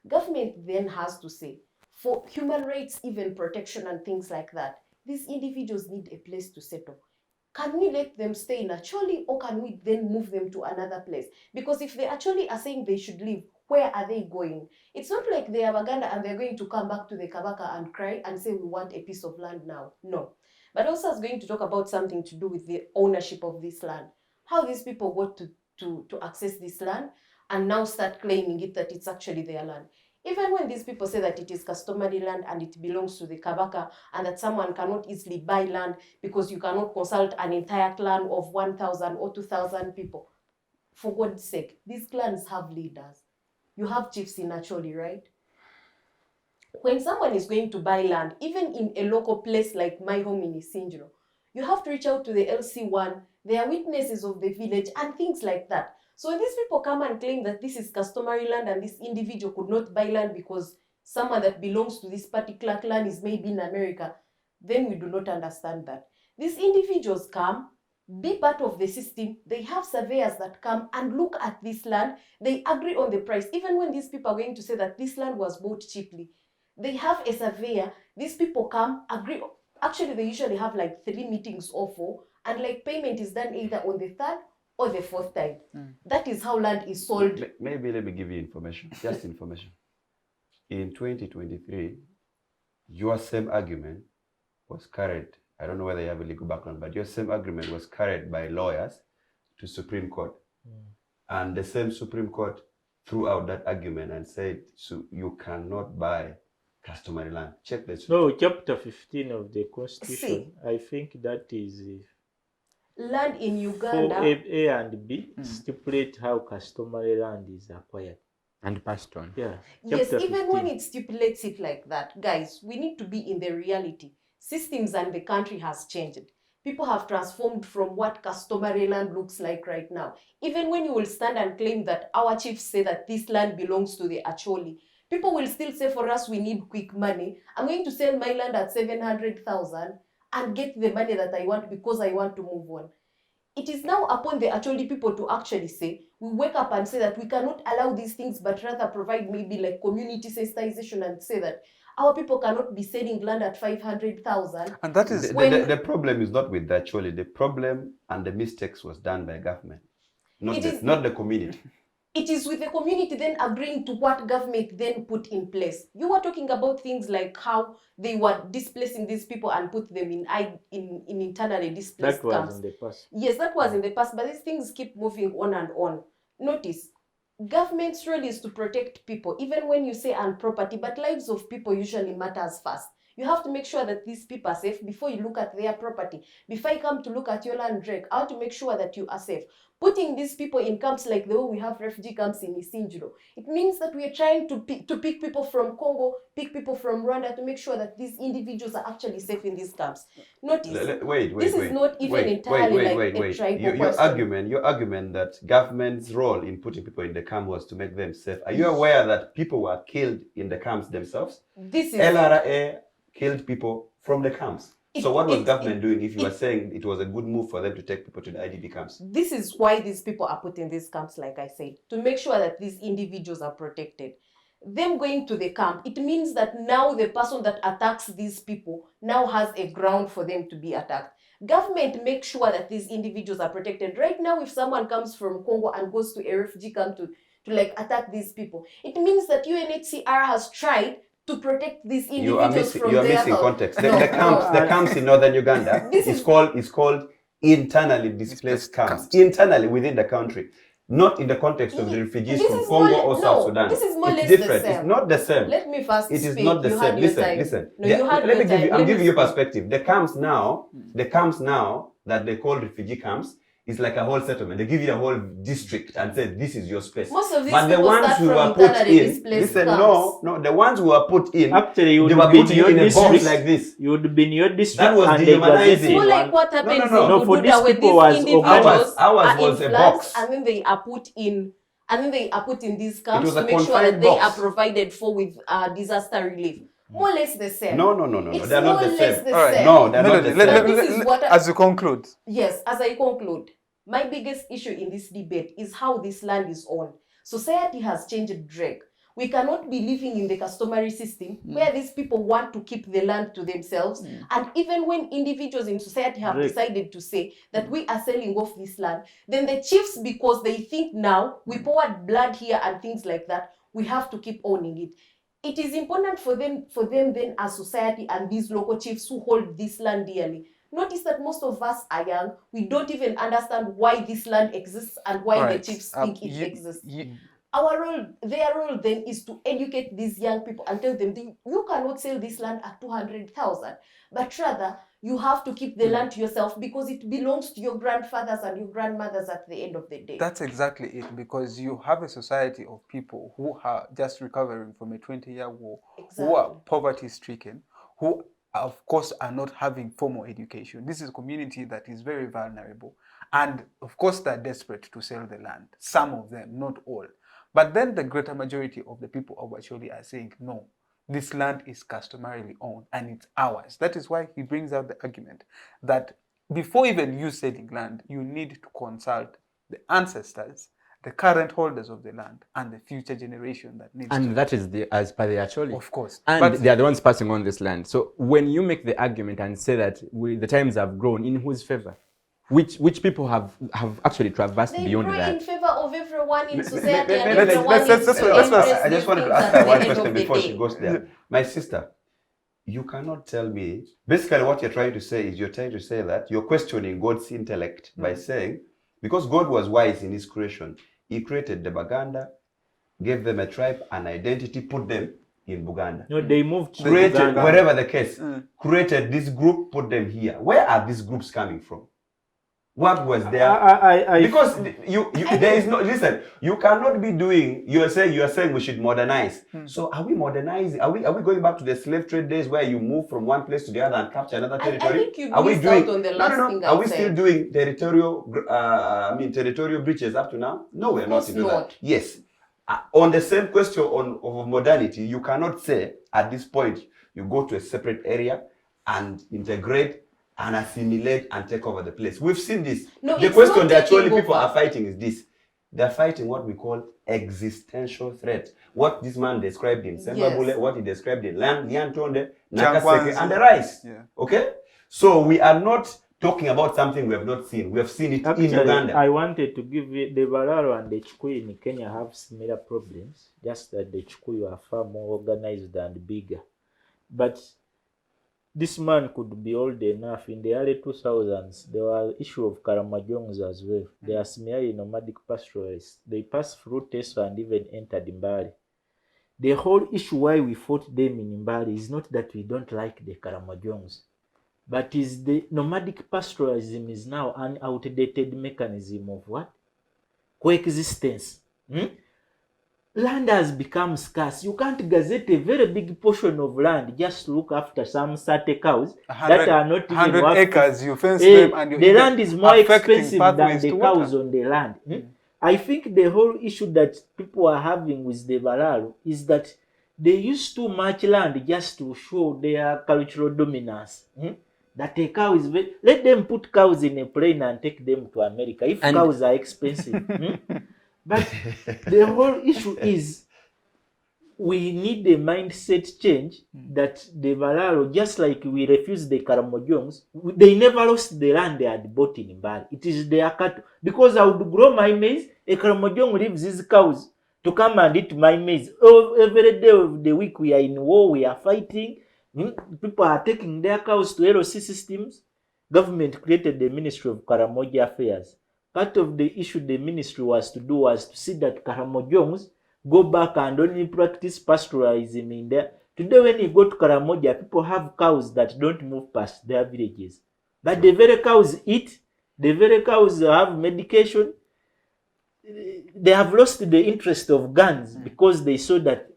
Government then has to say, for human rights, even protection and things like that, these individuals need a place to settle. Can we let them stay in Acholi, or can we then move them to another place? Because if they actually are saying they should leave, where are they going? It's not like they are Uganda and they're going to come back to the Kabaka and cry and say we want a piece of land now. No. But also is going to talk about something to do with the ownership of this land. How these people got to access this land and now start claiming it that it's actually their land. Even when these people say that it is customary land and it belongs to the Kabaka and that someone cannot easily buy land because you cannot consult an entire clan of 1,000 or 2,000 people. For God's sake, these clans have leaders. You have chiefs in Acholi, right? When someone is going to buy land, even in a local place like my home in Isinjiro, you have to reach out to the LC1, they are witnesses of the village and things like that. So when these people come and claim that this is customary land and this individual could not buy land because someone that belongs to this particular clan is maybe in America, then we do not understand that. These individuals come, be part of the system. They have surveyors that come and look at this land. They agree on the price. Even when these people are going to say that this land was bought cheaply, they have a surveyor. These people come, agree. Actually, they usually have like 3 meetings or 4, and like payment is done either on the 3rd or the 4th time. That is how land is sold. Maybe let me give you information, just information. In 2023, your same argument was carried. I don't know whether you have a legal background, but your same argument was carried by lawyers to Supreme Court. And the same Supreme Court threw out that argument and said, so you cannot buy customary land. Check this. No, chapter 15 of the Constitution, I think that is Land in Uganda. for A and B stipulate how customary land is acquired. And passed on. Yeah. Yes, chapter even 15. when it stipulates it like that, guys, we need to be in the reality. Systems and the country has changed. People have transformed from what customary land looks like right now. Even when you will stand and claim that our chiefs say that this land belongs to the Acholi, people will still say for us we need quick money. I'm going to sell my land at 700,000 and get the money that I want because I want to move on. It is now upon the Acholi people to actually say, we wake up and say that we cannot allow these things, but rather provide maybe like community sensitization and say that our people cannot be selling land at 500,000. And that is The problem is not with that, actually. The problem and the mistakes was done by government, not the community. It is with the community then agreeing to what government then put in place. You were talking about things like how they were displacing these people and put them in internally displaced That was camps. in the past. Yes, that was in the past, but these things keep moving on and on. Notice, government's role is to protect people, even when you say and property, but lives of people usually matters first. You have to make sure that these people are safe before you look at their property. Before you come to look at your land, Drake, I want to make sure that you are safe. Putting these people in camps like the way we have refugee camps in Isinjiro, it means that we are trying to pick people from Congo, pick people from Rwanda to make sure that these individuals are actually safe in these camps. Notice, this is not even entirely a tribal question. Your argument that government's role in putting people in the camp was to make them safe. Are you aware that people were killed in the camps themselves? This is LRA killed people from the camps. So what was government doing if you were saying it was a good move for them to take people to the IDP camps? This is why these people are put in these camps, like I said, to make sure that these individuals are protected. Them going to the camp, it means that now the person that attacks these people now has a ground for them to be attacked. Government makes sure that these individuals are protected. Right now, if someone comes from Congo and goes to a refugee camp to like attack these people, it means that UNHCR has tried to protect these individuals from their missing context. The camps in northern Uganda is called internally displaced camps. Internally within the country. Not in the context of the refugees from Congo or South Sudan. This is more or less different. the same. It's not the same. Let me first It is speak. not the You same. had your time. Listen. No, I'm giving you perspective. The camps now that they call refugee camps is like a whole settlement. They give you a whole district and say this is your space. Most of these but the people ones start who from are put internally in, displaced listen, camps. no, the ones who are put in, Actually, they were put in a box like this. You would be in your district. That was and they were dehumanizing. It's more like what happens No, for in these Bududa when people was these individuals ours are was in a floods box. and then they are put in. And then they are put in these camps was to a make sure that confined they box. are provided for with disaster relief. More or less the same. No. It's They're not more the or less same. the All right. same. No, they're not the Melody, same. This is what as you conclude. Yes, as I conclude, my biggest issue in this debate is how this land is owned. Society has changed, Drake. We cannot be living in the customary system where these people want to keep the land to themselves. And even when individuals in society have Drake. decided to say that we are selling off this land, then the chiefs, because they think now we poured blood here and things like that, we have to keep owning it. It is important for them then as society and these local chiefs who hold this land dearly. Notice that most of us are young. We don't even understand why this land exists and why the chiefs think it exists. Their role then is to educate these young people and tell them you cannot sell this land at 200,000, but rather you have to keep the land to yourself because it belongs to your grandfathers and your grandmothers at the end of the day. That's exactly it, because you have a society of people who are just recovering from a 20-year war, who are poverty-stricken, who of course are not having formal education. This is a community that is very vulnerable, and of course they're desperate to sell the land. Some of them, not all. But then the greater majority of the people of Acholi are saying, no, this land is customarily owned and it's ours. That is why he brings out the argument that before even you selling land, you need to consult the ancestors, the current holders of the land, and the future generation that needs and that is as per the Acholi. Of course. And but they are the ones passing on this land. So when you make the argument and say that the times have grown, in whose favor? Which people have actually traversed beyond that? In favor of everyone in society and let's- everyone I just wanted to ask her one question before she goes there. My sister, you cannot tell me, basically what you're trying to say is that you're questioning God's intellect by saying, because God was wise in his creation, he created the Baganda, gave them a tribe, an identity, put them in Buganda. No, they moved to Created, Uganda. wherever the case, created this group, put them here. Where are these groups coming from? What was there? Because there is no, listen, you cannot be doing, you are saying we should modernize. So are we modernizing? Are we going back to the slave trade days where you move from one place to the other and capture another territory? I think you missed out on the last thing Are we still doing territorial breaches up to now? No, we're not doing that. Yes. On the same question of modernity, you cannot say at this point you go to a separate area and integrate and assimilate and take over the place. We've seen this. No, the question that actually people are fighting is this. They're fighting what we call existential threat. What this man described in Sembabule, what he described in Liantonde, Nakaseke, and the rice. Yeah. Okay? So we are not talking about something we have not seen. We have seen it in Uganda. I wanted to give you, the Balaalo and the Chikuyu in Kenya have similar problems, just that the Chikuyu are far more organized and bigger. But this man could be old enough. In the early 2000s, there was issue of Karamajongs as well. They are similarly nomadic pastoralists. They passed through Teso and even entered Mbali. the whole issue why we fought them in Mbali is not that we don't like the Karamojongs, but is the nomadic pastoralism is now an outdated mechanism of what? Coexistence. Land has become scarce. You can't gazette a very big portion of land just to look after some certain cows that are not even 100 worth acres, you fence them, and the land is more affecting expensive than pathways the to cows water. on the land. I think the whole issue that people are having with the Balaalo is that they use too much land just to show their cultural dominance. That a cow is very... Let them put cows in a plane and take them to America if cows are expensive. But the whole issue is we need a mindset change that the Balaalo, just like we refuse the Karamojongs, they never lost the land they had bought in Mbali. It is their cattle. Because I would grow my maize, a Karamojong leaves his cows to come and eat my maize. Every day of the week we are in war, we are fighting. People are taking their cows to LOC systems. Government created the Ministry of Karamoja Affairs. Part of the issue the ministry was to do was to see that Karamojongs go back and only practice pastoralism in there. Today when you go to Karamoja, people have cows that don't move past their villages. But the very cows eat, the very cows have medication. They have lost the interest of guns because they saw that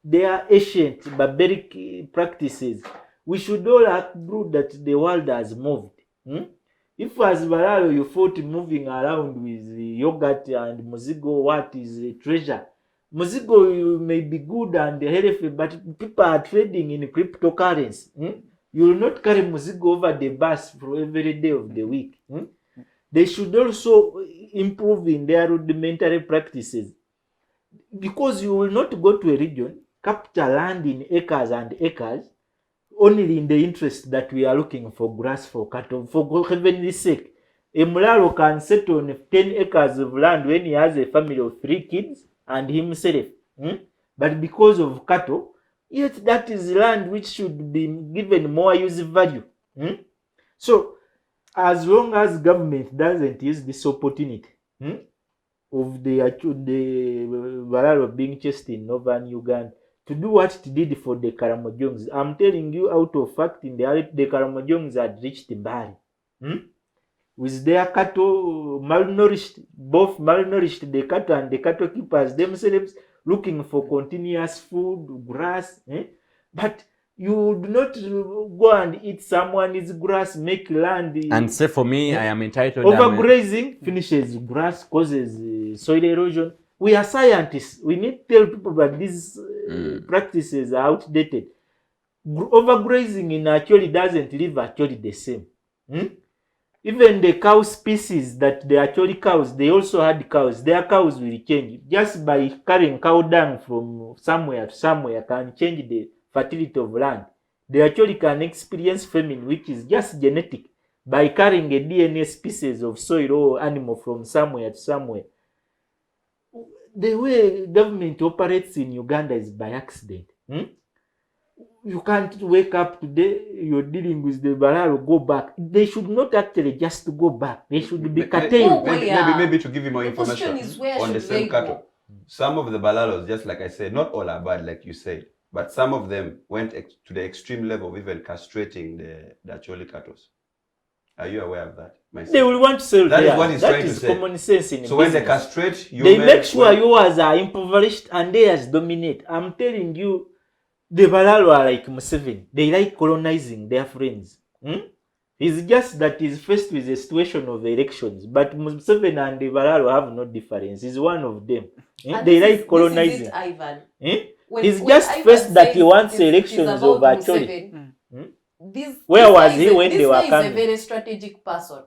they are ancient, barbaric practices. We should all agree that the world has moved. If as Balaalo you fought moving around with yogurt and muzigo, what is a treasure? Muzigo may be good and healthy, but people are trading in cryptocurrency. You will not carry muzigo over the bus for every day of the week. They should also improve in their rudimentary practices. Because you will not go to a region, capture land in acres and acres, only in the interest that we are looking for grass for cattle. For heaven's sake, a Mularo can settle on 10 acres of land when he has a family of 3 kids and himself. But because of cattle, yet that is land which should be given more use value. So, as long as government doesn't use this opportunity of the Balaalo being chased in northern Uganda to do what it did for the Karamojongs, I'm telling you out of fact, in the Karamojongs had reached Mbali. With their cattle malnourished, both malnourished, the cattle and the cattle keepers themselves, looking for continuous food, grass. But you would not go and eat someone's grass, make land. And say for me, I am entitled. Overgrazing finishes grass, causes soil erosion. We are scientists. We need to tell people that these practices are outdated. Overgrazing in Acholi doesn't leave Acholi the same. Even the cow species that the Acholi cows, they also had cows. Their cows will change. Just by carrying cow dung from somewhere to somewhere can change the fertility of land. The Acholi can experience famine, which is just genetic, by carrying a DNA species of soil or animal from somewhere to somewhere. The way government operates in Uganda is by accident. You can't wake up today, you're dealing with the Balaalo, go back. They should not actually just go back. They should be curtailed. Maybe to give you more The information question is, where on the should same they cattle. go? Some of the Balaalos, just like I said, not all are bad, like you said, but some of them went to the extreme level of even castrating the Acholi cattle. Are you aware of that? They will want to sell that theirs. is what he's that trying is to say. Common sense in so business. When they castrate, you they make sure yours are impoverished and theirs dominate. I'm telling you, the Balaalo are like Museveni. They like colonizing their friends. It's just that he's faced with a situation of elections. But Museveni and the Balaalo have no difference. He's one of them. They like colonizing. This is it, Ivan. He's just faced that he wants elections of Acholi. Where was he when they were coming? This guy is a very strategic person.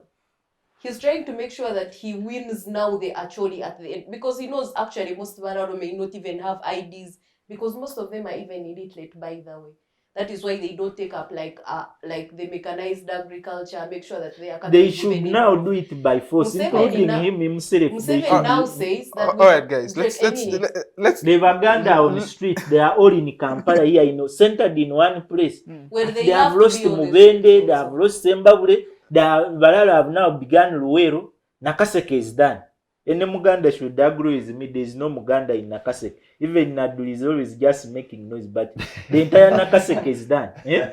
He's trying to make sure that he wins now the Acholi at the end. Because he knows actually most Balaalo may not even have IDs. Because most of them are even illiterate, by the way. That is why they don't take up like the mechanized agriculture, make sure that they are... They should now do it by force, including him himself. Museveni now says that... All right, guys, let's the Baganda on the street, they are all in Kampala here, centered in one place. Where they have lost Mubende, they have lost Zimbabwe, the Balaalo have now begun Luwero. Nakaseke is done. Any Muganda should agree with me. There is no Muganda in Nakaseke. Even Nadul is always just making noise, but the entire Nakaseke is done. Eh?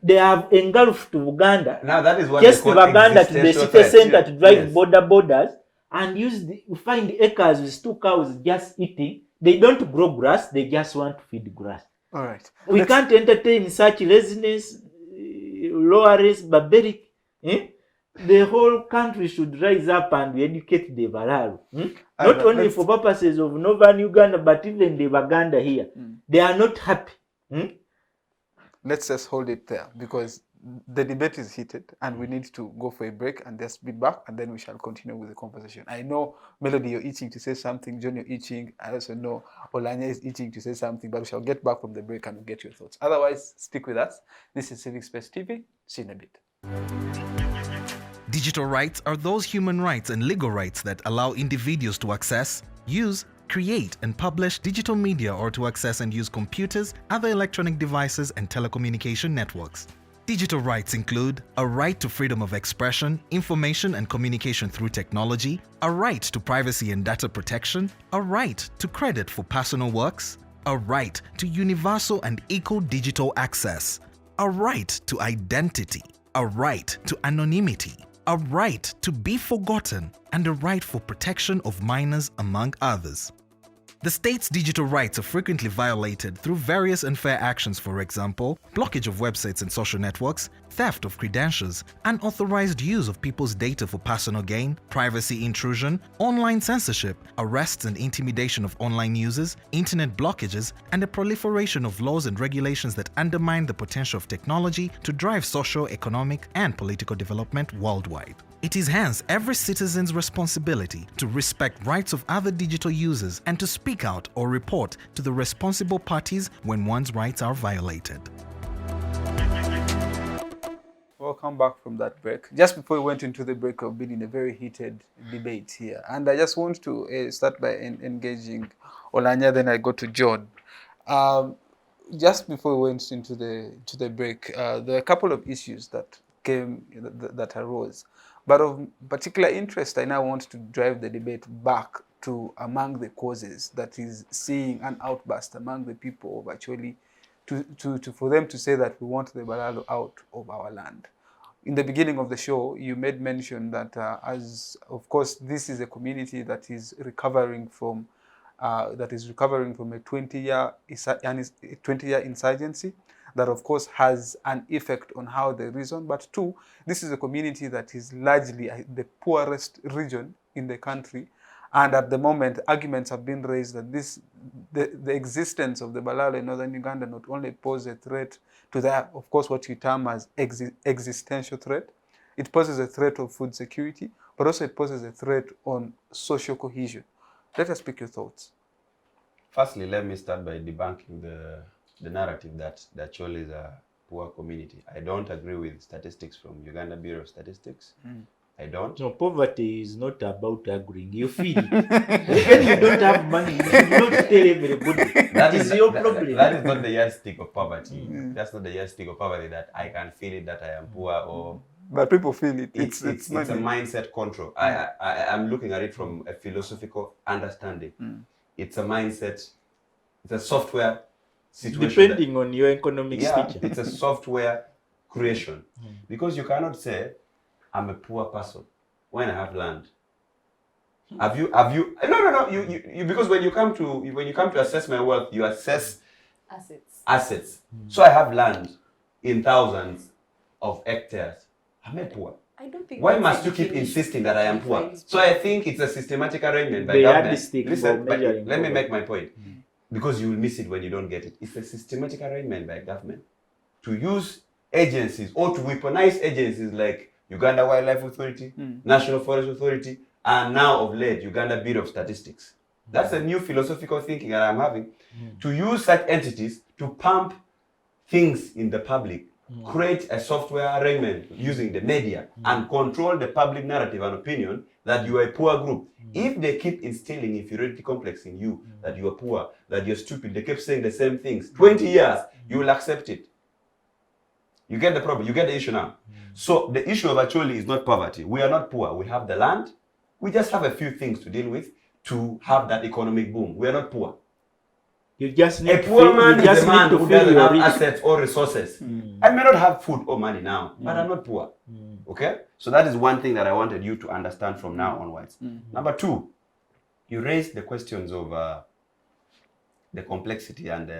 They have engulfed to Uganda. Now that is what Just they call Uganda to the existential city threat. center to drive Yes. borders and find acres with 2 cows just eating. They don't grow grass. They just want to feed grass. All right. We can't entertain such laziness, lowerness, barbaric. Eh? The whole country should rise up and educate the Balaalo. Not only for purposes of Northern Uganda, but even the Baganda here. They are not happy. Let's just hold it there because the debate is heated and we need to go for a break and just be back and then we shall continue with the conversation. I know, Melody, you're itching to say something. John, you're itching. I also know Olanya is itching to say something, but we shall get back from the break and get your thoughts. Otherwise, stick with us. This is Civic Space TV. See you in a bit. Digital rights are those human rights and legal rights that allow individuals to access, use, create and publish digital media or to access and use computers, other electronic devices and telecommunication networks. Digital rights include a right to freedom of expression, information and communication through technology, a right to privacy and data protection, a right to credit for personal works, a right to universal and equal digital access, a right to identity, a right to anonymity, a right to be forgotten, and a right for protection of minors, among others. The state's digital rights are frequently violated through various unfair actions, for example, blockage of websites and social networks, theft of credentials, unauthorized use of people's data for personal gain, privacy intrusion, online censorship, arrests and intimidation of online users, internet blockages, and the proliferation of laws and regulations that undermine the potential of technology to drive social, economic, and political development worldwide. It is hence every citizen's responsibility to respect rights of other digital users and to speak out or report to the responsible parties when one's rights are violated. Welcome back from that break. Just before we went into the break, we've been in a very heated debate here. And I just want to start by engaging Olanya, then I go to John. Just before we went into the break, there are a couple of issues that arose. But of particular interest, I now want to drive the debate back to among the causes that is seeing an outburst among the people of Acholi for them to say that we want the Balaalo out of our land. In the beginning of the show, you made mention that as of course this is a community that is recovering from a 20-year insurgency. That of course has an effect on how they reason, but two, this is a community that is largely the poorest region in the country, and at the moment arguments have been raised that the existence of the Balaalo in northern Uganda not only poses a threat to that, of course, what you term as existential threat, it poses a threat of food security, but also it poses a threat on social cohesion. Let us pick your thoughts. Firstly, let me start by debunking the narrative that Acholi is a poor community. I don't agree with statistics from Uganda Bureau of Statistics. I don't. No, poverty is not about agreeing. You feel it. When you don't have money, you should not tell everybody. That is your problem. That is not the yardstick of poverty. That's not the yardstick of poverty that I can feel it, that I am poor or... But people feel it. It's a mindset control. I'm looking at it from a philosophical understanding. It's a mindset. It's a software situation. Depending on your economic structure. It's a software creation. Because you cannot say, I'm a poor person when I have land. Have you? No. You because when you come to assess my wealth, you assess assets. So I have land in thousands of hectares. I'm a poor. I don't think. Why must you keep insisting that I am poor? So I think it's a systematic arrangement by government. Listen, let me make my point. Because you will miss it when you don't get it. It's a systematic arrangement by government to use agencies or to weaponize agencies like Uganda Wildlife Authority, National Forest Authority, and now of late, Uganda Bureau of Statistics. That's a new philosophical thinking that I'm having. To use such entities to pump things in the public, create a software arrangement using the media, and control the public narrative and opinion that you are a poor group. If they keep instilling inferiority complex in you, that you are poor, that you're stupid, they keep saying the same things, 20 years, you will accept it. You get the problem, you get the issue now. So the issue of Acholi is not poverty. We are not poor. We have the land, We just have a few things to deal with to have that economic boom. We are not poor. You just need A poor man is a man who doesn't have rich. assets or resources. I may not have food or money now, but I'm not poor. Okay? So that is one thing that I wanted you to understand from now onwards. Number two, you raised the questions of the complexity and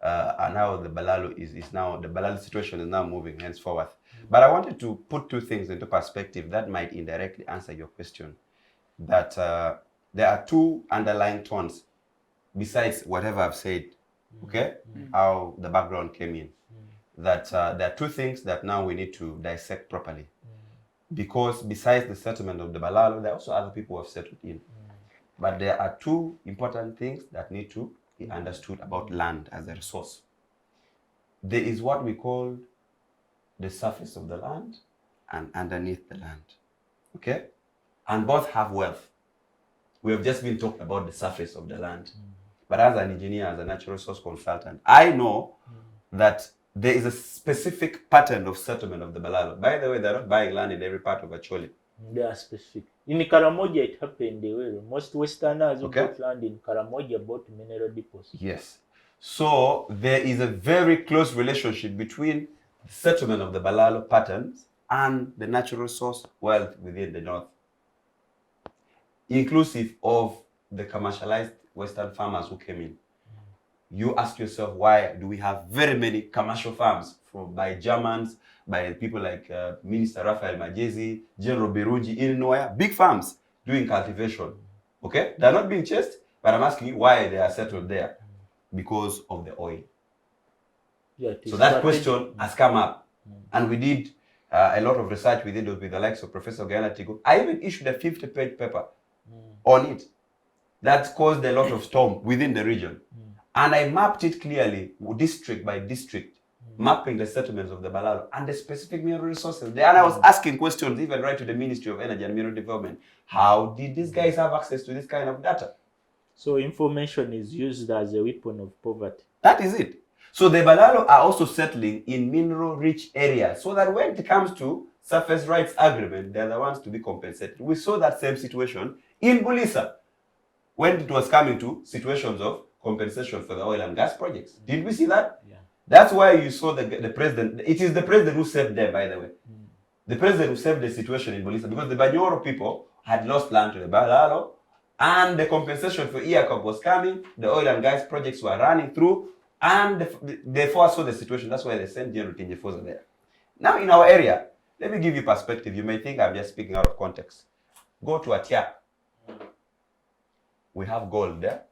how the Balaalo is now, the Balaalo situation is now moving henceforth. But I wanted to put two things into perspective that might indirectly answer your question. That there are two underlying tones besides whatever I've said, okay, how the background came in, that there are two things that now we need to dissect properly. Because besides the settlement of the Balaalo, there are also other people who have settled in. But there are two important things that need to be understood about land as a resource. There is what we call the surface of the land and underneath the land, okay? And both have wealth. We have just been talking about the surface of the land. But as an engineer, as a natural resource consultant, I know that there is a specific pattern of settlement of the Balaalo. By the way, they're not buying land in every part of Acholi. They are specific. In Karamoja, it happened the way most Westerners who bought land in Karamoja bought mineral deposits. Yes. So there is a very close relationship between the settlement of the Balaalo patterns and the natural resource wealth within the north, inclusive of the commercialized Western farmers who came in. You ask yourself, why do we have very many commercial farms by Germans, by people like Minister Raphael Majezi, General Berunji, Illinois, big farms doing cultivation. Okay? They're not being chased, but I'm asking you why they are settled there. Because of the oil. So that question has come up. And we did a lot of research with it with the likes of Professor Gayana Tigo. I even issued a 50-page paper on it. That caused a lot of storm within the region. And I mapped it clearly, district by district, mapping the settlements of the Balaalo and the specific mineral resources there. And I was asking questions, even right to the Ministry of Energy and Mineral Development. How did these guys have access to this kind of data? So information is used as a weapon of poverty. That is it. So the Balaalo are also settling in mineral-rich areas, so that when it comes to surface rights agreement, they're the ones to be compensated. We saw that same situation in Bulisa, when it was coming to situations of compensation for the oil and gas projects. Did we see that? Yeah. That's why you saw the president. It is the president who saved them, by the way. The president who saved the situation in Bulisa, because the Banyoro people had lost land to the Balaalo, and the compensation for IACOP was coming, the oil and gas projects were running through, and they foresaw the situation. That's why they sent General Tinjefoza there. Now in our area, let me give you perspective. You may think I'm just speaking out of context. Go to Atia. We have gold there,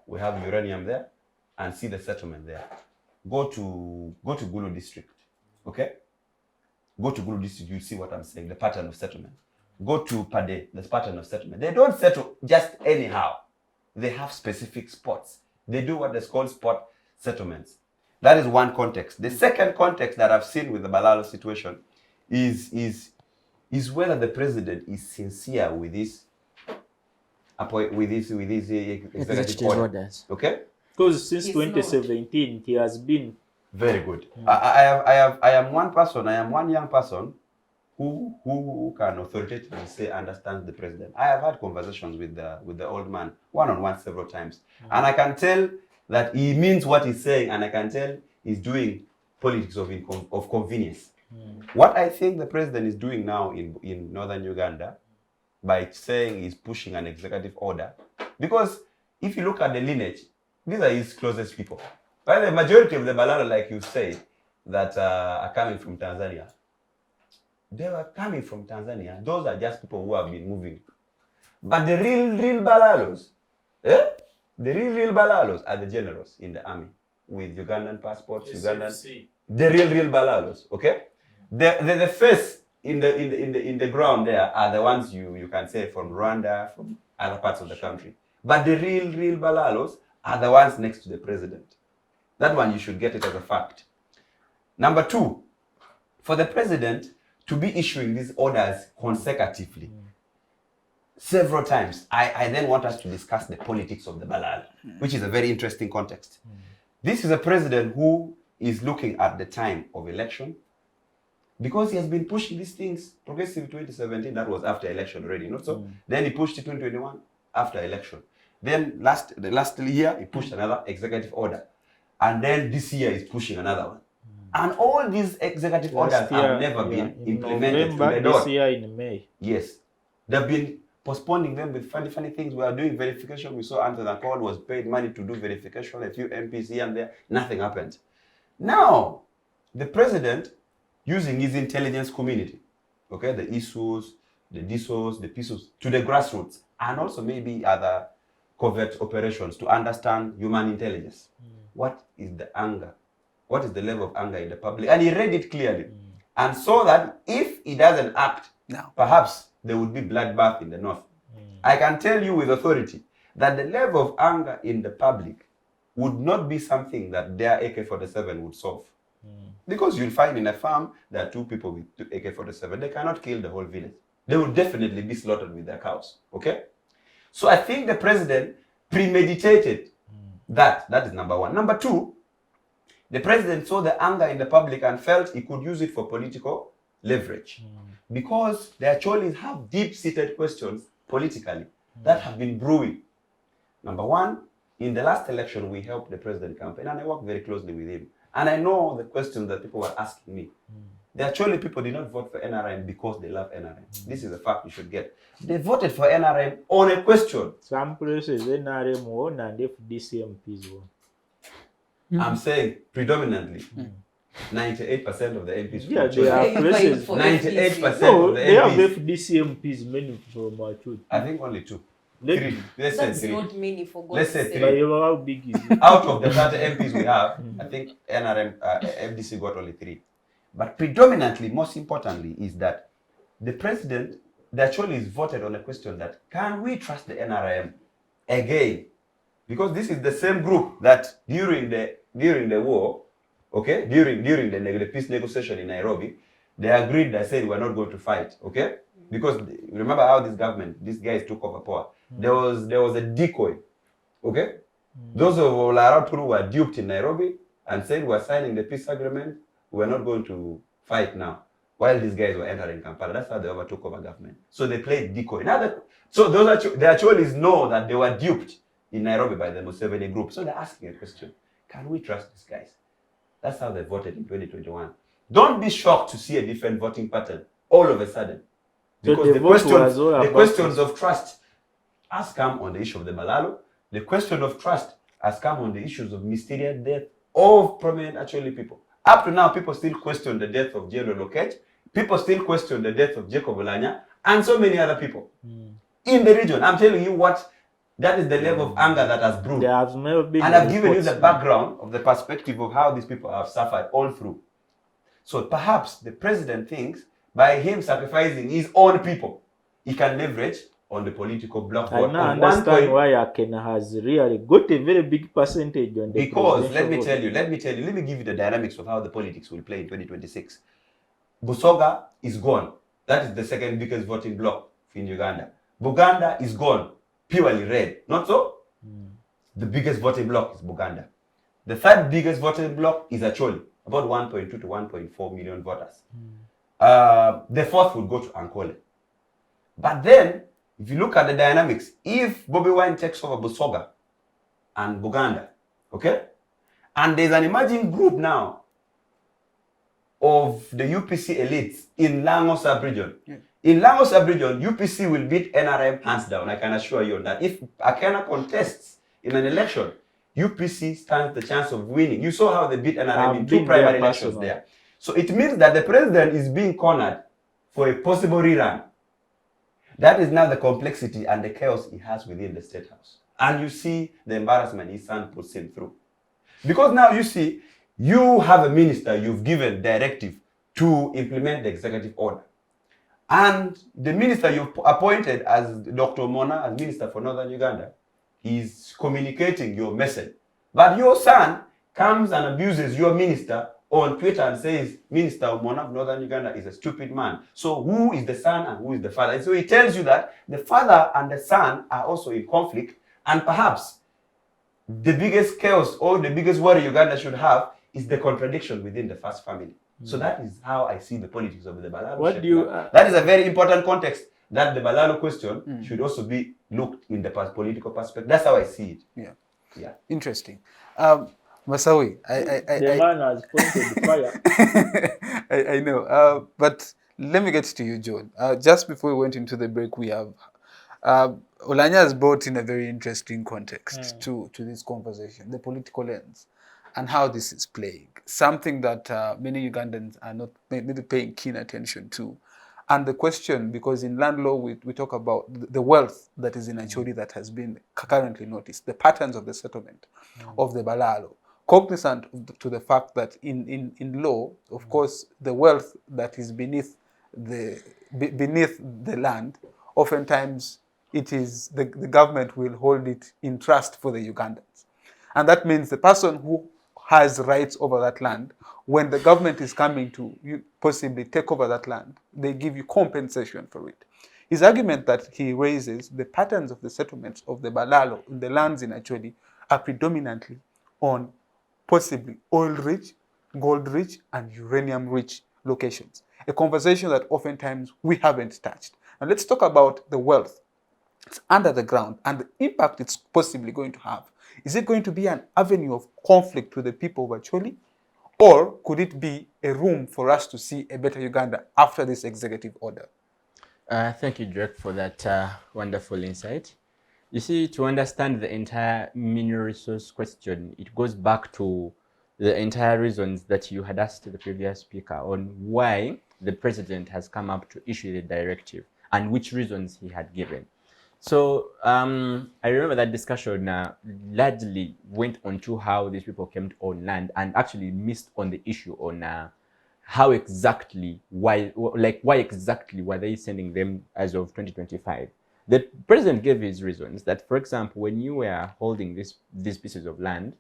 we have uranium there, and see the settlement there. Go to Gulu district, okay? Go to Gulu district, you see what I'm saying, the pattern of settlement. Go to Pade, the pattern of settlement. They don't settle just anyhow. They have specific spots. They do what is called spot settlements. That is one context. The second context that I've seen with the Balaalo situation is whether the president is sincere with this executive orders. Okay? Because since 2017, he has been very good. I am one young person who can authoritatively say understands the president. I have had conversations with the old man one-on-one several times, and I can tell that he means what he's saying, and I can tell he's doing politics of convenience. What I think the president is doing now in northern Uganda, by saying he's pushing an executive order, because if you look at the lineage, these are his closest people. But the majority of the Balaalo, like you say, that are coming from Tanzania, they were coming from Tanzania. Those are just people who have been moving. But the real Balaalos, the real Balaalos are the generals in the army with Ugandan passports, the real Balaalos, okay? The face in the ground there are the ones you can say from Rwanda, from other parts of the country. But the real Balaalos are the ones next to the president. That one you should get it as a fact. Number two, for the president to be issuing these orders consecutively, several times, I then want us to discuss the politics of the Balaalo, which is a very interesting context. This is a president who is looking at the time of election, Because he has been pushing these things. Progressive 2017, that was after election already, not so? Then he pushed it 2021 after election. Then the last year, he pushed another executive order. And then this year, he's pushing another one. And all these executive orders have never been implemented. November, this year in May. Yes. They've been postponing them with funny things. We are doing verification. We saw Anthony Kwaro was paid money to do verification. A few MPs here and there. Nothing happened. Now, the president, using his intelligence community, okay, the ISOs, the DISOs, the PISOs, to the grassroots, and also maybe other covert operations to understand human intelligence. What is the anger? What is the level of anger in the public? And he read it clearly. And saw that if he doesn't act, perhaps there would be bloodbath in the north. I can tell you with authority that the level of anger in the public would not be something that their AK-47 would solve. Because you'll find in a farm, there are 2 people with AK-47. They cannot kill the whole village. They will definitely be slaughtered with their cows. Okay? So I think the president premeditated that. That is number one. Number two, the president saw the anger in the public and felt he could use it for political leverage. Because the Acholis have deep-seated questions politically that have been brewing. Number one, in the last election, we helped the president campaign, and I worked very closely with him. And I know the questions that people were asking me. The Acholi people did not vote for NRM because they love NRM. This is a fact you should get. They voted for NRM on a question. Some places NRM won and FDC MPs won. I'm saying predominantly. 98% of the MPs. Yeah, they are places. 98% of the They have MPs. FDC MPs, many from Acholi. I think only 2. 3. Let's say That's 3. not many for God's Let's say sake. 3. But how big is it? Out of the 30 MPs we have, I think NRM, FDC got only 3. But predominantly, most importantly, is that the president, the Acholis voted on a question that, can we trust the NRM again? Because this is the same group that during the war, okay, during the peace negotiation in Nairobi, they agreed, they said we're not going to fight, okay? Because remember how these guys took over power. There was a decoy, okay? Those of Balaalo were duped in Nairobi and said we're signing the peace agreement, we're not going to fight now. While these guys were entering Kampala, that's how they overtook over government. So they played decoy. Now so the Acholis know that they were duped in Nairobi by the Museveni group. So they're asking a question, can we trust these guys? That's how they voted in 2021. Don't be shocked to see a different voting pattern all of a sudden. Because So the questions of trust has come on the issue of the Balaalo. The question of trust has come on the issues of mysterious death of prominent Acholi people. Up to now, people still question the death of General Lokech. People still question the death of Jacob Olanya and so many other people in the region. I'm telling you what, that is the level of anger that has brewed. There has never been. And I've given you the background of the perspective of how these people have suffered all through. So perhaps the president thinks by him sacrificing his own people, he can leverage on the political bloc. I now understand why Akena has really got a very big percentage on the because let me give you the dynamics of how the politics will play in 2026. Busoga is gone. That is the second biggest voting bloc in Uganda. Buganda is gone. Purely red. Not so? The biggest voting bloc is Buganda. The third biggest voting bloc is Acholi, about 1.2 to 1.4 million voters. The fourth would go to Ankole. But then, if you look at the dynamics, if Bobby Wine takes over Busoga and Buganda, okay? And there's an emerging group now of the UPC elites in Lango sub-region. Yeah. In Lango sub-region, UPC will beat NRM hands down, I can assure you on that. If Akena contests in an election, UPC stands the chance of winning. You saw how they beat NRM in 2 primary elections there. So it means that the president is being cornered for a possible rerun. That is now the complexity and the chaos he has within the State House. And you see the embarrassment his son puts him through. Because now you see, you have a minister you've given directive to implement the executive order. And the minister you've appointed as Dr. Mona, as Minister for Northern Uganda, is communicating your message. But your son comes and abuses your minister on Twitter and says, Minister Mona of Northern Uganda is a stupid man. So who is the son and who is the father? And so he tells you that the father and the son are also in conflict, and perhaps the biggest chaos or the biggest worry Uganda should have is the contradiction within the first family. So that is how I see the politics of the Balaalo. What do you? That is a very important context. That the Balaalo question should also be looked in the political perspective. That's how I see it. Yeah. Interesting. Masawi, The man has pointed fire. I know. But let me get to you, John. Just before we went into the break, we have Olanya has brought in a very interesting context to this conversation, the political lens, and how this is playing. Something that many Ugandans are not maybe paying keen attention to. And the question, because in land law we talk about the wealth that is in Acholi that has been currently noticed, the patterns of the settlement of the Balaalo, cognizant to the fact that in law, of course, the wealth that is beneath the land, oftentimes it is the government will hold it in trust for the Ugandans. And that means the person who has rights over that land, when the government is coming to possibly take over that land, they give you compensation for it. His argument that he raises, the patterns of the settlements of the Balaalo, the lands in Acholi, are predominantly on possibly oil-rich, gold-rich, and uranium-rich locations. A conversation that oftentimes we haven't touched. And let's talk about the wealth. It's under the ground and the impact it's possibly going to have. Is it going to be an avenue of conflict with the people of Acholi? Or could it be a room for us to see a better Uganda after this executive order? Thank you, Drake, for that wonderful insight. You see, to understand the entire mineral resource question, it goes back to the entire reasons that you had asked the previous speaker on why the president has come up to issue the directive and which reasons he had given. So I remember that discussion largely went on to how these people came to own land and actually missed on the issue on how exactly, why exactly were they sending them as of 2025. The president gave his reasons that, for example, when you were holding these pieces of land,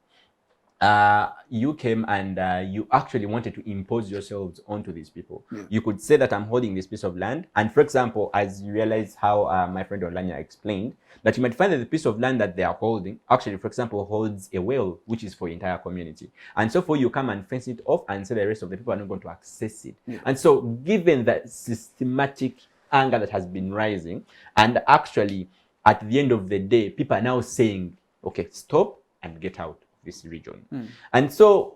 you came and you actually wanted to impose yourselves onto these people. Yeah. You could say that I'm holding this piece of land. And for example, as you realize how my friend Olanya explained, that you might find that the piece of land that they are holding actually, for example, holds a well, which is for the entire community. And so for you come and fence it off and say the rest of the people are not going to access it. Yeah. And so given that systematic anger that has been rising, and actually at the end of the day, people are now saying, okay, stop and get out this region. And so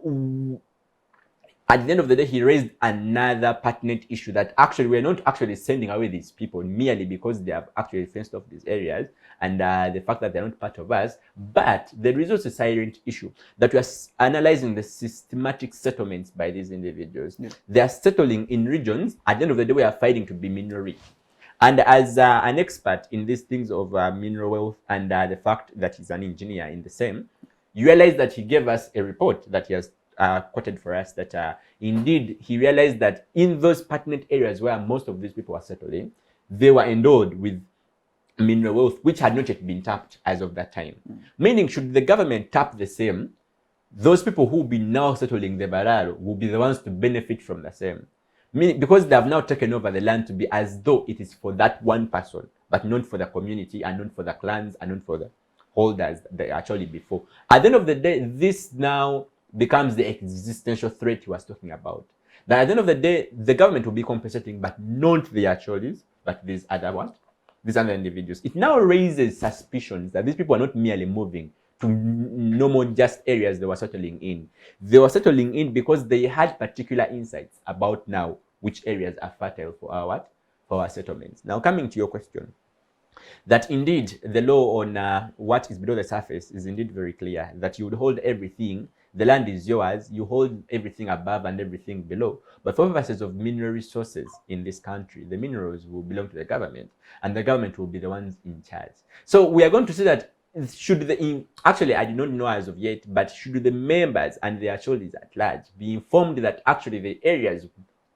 at the end of the day, he raised another pertinent issue that actually we're not actually sending away these people merely because they have actually fenced off these areas and the fact that they're not part of us, but there is also a silent issue that we are analyzing the systematic settlements by these individuals. Yeah. They are settling in regions. At the end of the day, we are fighting to be mineral rich. And as an expert in these things of mineral wealth and the fact that he's an engineer in the same, you realize that he gave us a report that he has quoted for us that indeed he realized that in those pertinent areas where most of these people were settling, they were endowed with mineral wealth which had not yet been tapped as of that time. Meaning, should the government tap the same, those people who will be now settling the Balaalo will be the ones to benefit from the same. Meaning, because they have now taken over the land to be as though it is for that one person, but not for the community and not for the clans and not for the holders they actually before. At the end of the day, this now becomes the existential threat he was talking about. That at the end of the day, the government will be compensating, but not the Acholis, but these other individuals. It now raises suspicions that these people are not merely moving to no more just areas they were settling in. They were settling in because they had particular insights about now which areas are fertile for our settlements. Now, coming to your question, that indeed the law on what is below the surface is indeed very clear, that you would hold everything, the land is yours, you hold everything above and everything below. But for purposes of mineral resources in this country, the minerals will belong to the government and the government will be the ones in charge. So we are going to see that actually I did not know as of yet, but should the members and the Acholis at large be informed that actually the areas,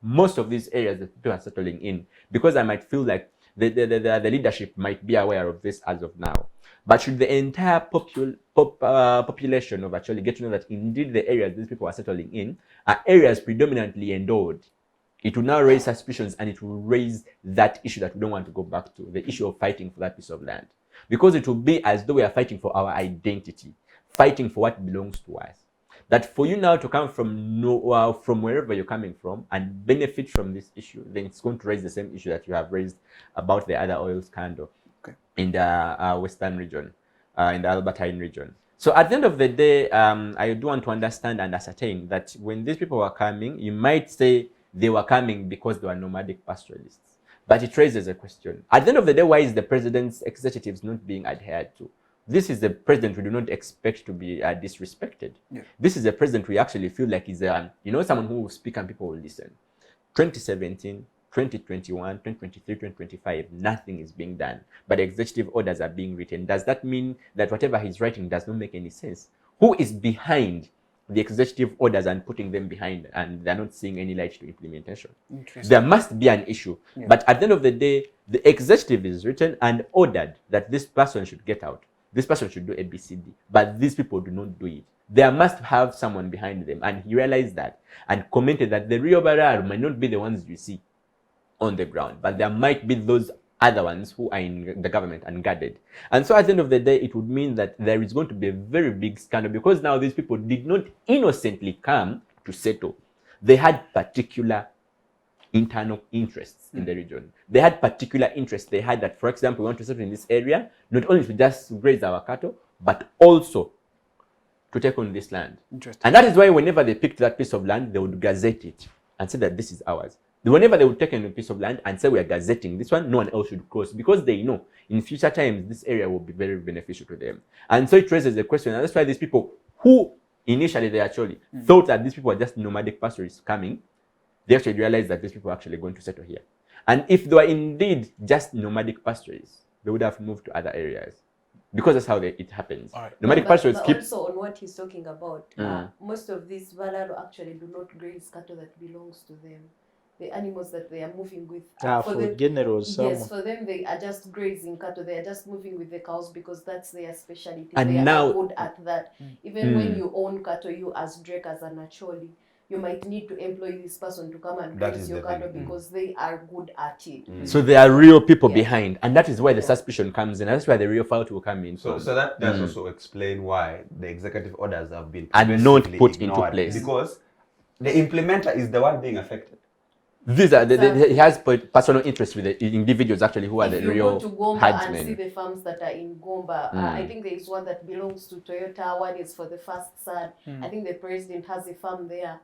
most of these areas that people are settling in, because I might feel like the leadership might be aware of this as of now. But should the entire population of Acholi get to know that indeed the areas these people are settling in are areas predominantly endowed, it will now raise suspicions and it will raise that issue that we don't want to go back to, the issue of fighting for that piece of land. Because it will be as though we are fighting for our identity, fighting for what belongs to us. that for you now to come from wherever you're coming from and benefit from this issue, then it's going to raise the same issue that you have raised about the other oil scandal in the Western region, in the Albertine region. So at the end of the day, I do want to understand and ascertain that when these people were coming, you might say they were coming because they were nomadic pastoralists. But it raises a question. At the end of the day, why is the president's executives not being adhered to? This is the president we do not expect to be disrespected. Yeah. This is a president we actually feel like is someone who will speak and people will listen. 2017, 2021, 2023, 2025, nothing is being done, but executive orders are being written. Does that mean that whatever he's writing does not make any sense? Who is behind the executive orders and putting them behind, and they're not seeing any light to implementation? There must be an issue. Yeah. But at the end of the day, the executive is written and ordered that this person should get out. This person should do ABCD, but these people do not do it. There must have someone behind them, and he realized that and commented that the real Balaalo might not be the ones you see on the ground, but there might be those other ones who are in the government and guarded. And so at the end of the day, it would mean that there is going to be a very big scandal, because now these people did not innocently come to settle. They had particular internal interests in the region. They had particular interests. They had that, for example, we want to settle in this area, not only to just graze our cattle, but also to take on this land. And that is why whenever they picked that piece of land, they would gazette it and say that this is ours. Whenever they would take a piece of land and say we are gazetting this one, no one else should cross, because they know in future times this area will be very beneficial to them. And so it raises the question, and that's why these people who initially they actually thought that these people were just nomadic pastoralists coming, they actually realized that these people are actually going to settle here. And if they were indeed just nomadic pastoralists, they would have moved to other areas, because that's how it happens. Right. Nomadic pastoralists keep... Also on what he's talking about, most of these Balaalo actually do not graze cattle that belongs to them. The animals that they are moving with. Yes, for them they are just grazing cattle. They are just moving with the cows because that's their specialty. And they now, are good at that. Even when you own cattle, you as Drake, as an Acholi, you might need to employ this person to come and graze your cattle because they are good at it. So there are real people behind, and that is where the suspicion comes in. That's where the real fight will come in. So that does also explain why the executive orders have been and not put into place, because the implementer is the one being affected. These are he has personal interest with the individuals actually who are the real herdsmen. If you go to Gomba and see the farms that are in Gomba, I think there is one that belongs to Toyota, one is for the first son. I think the president has a farm there.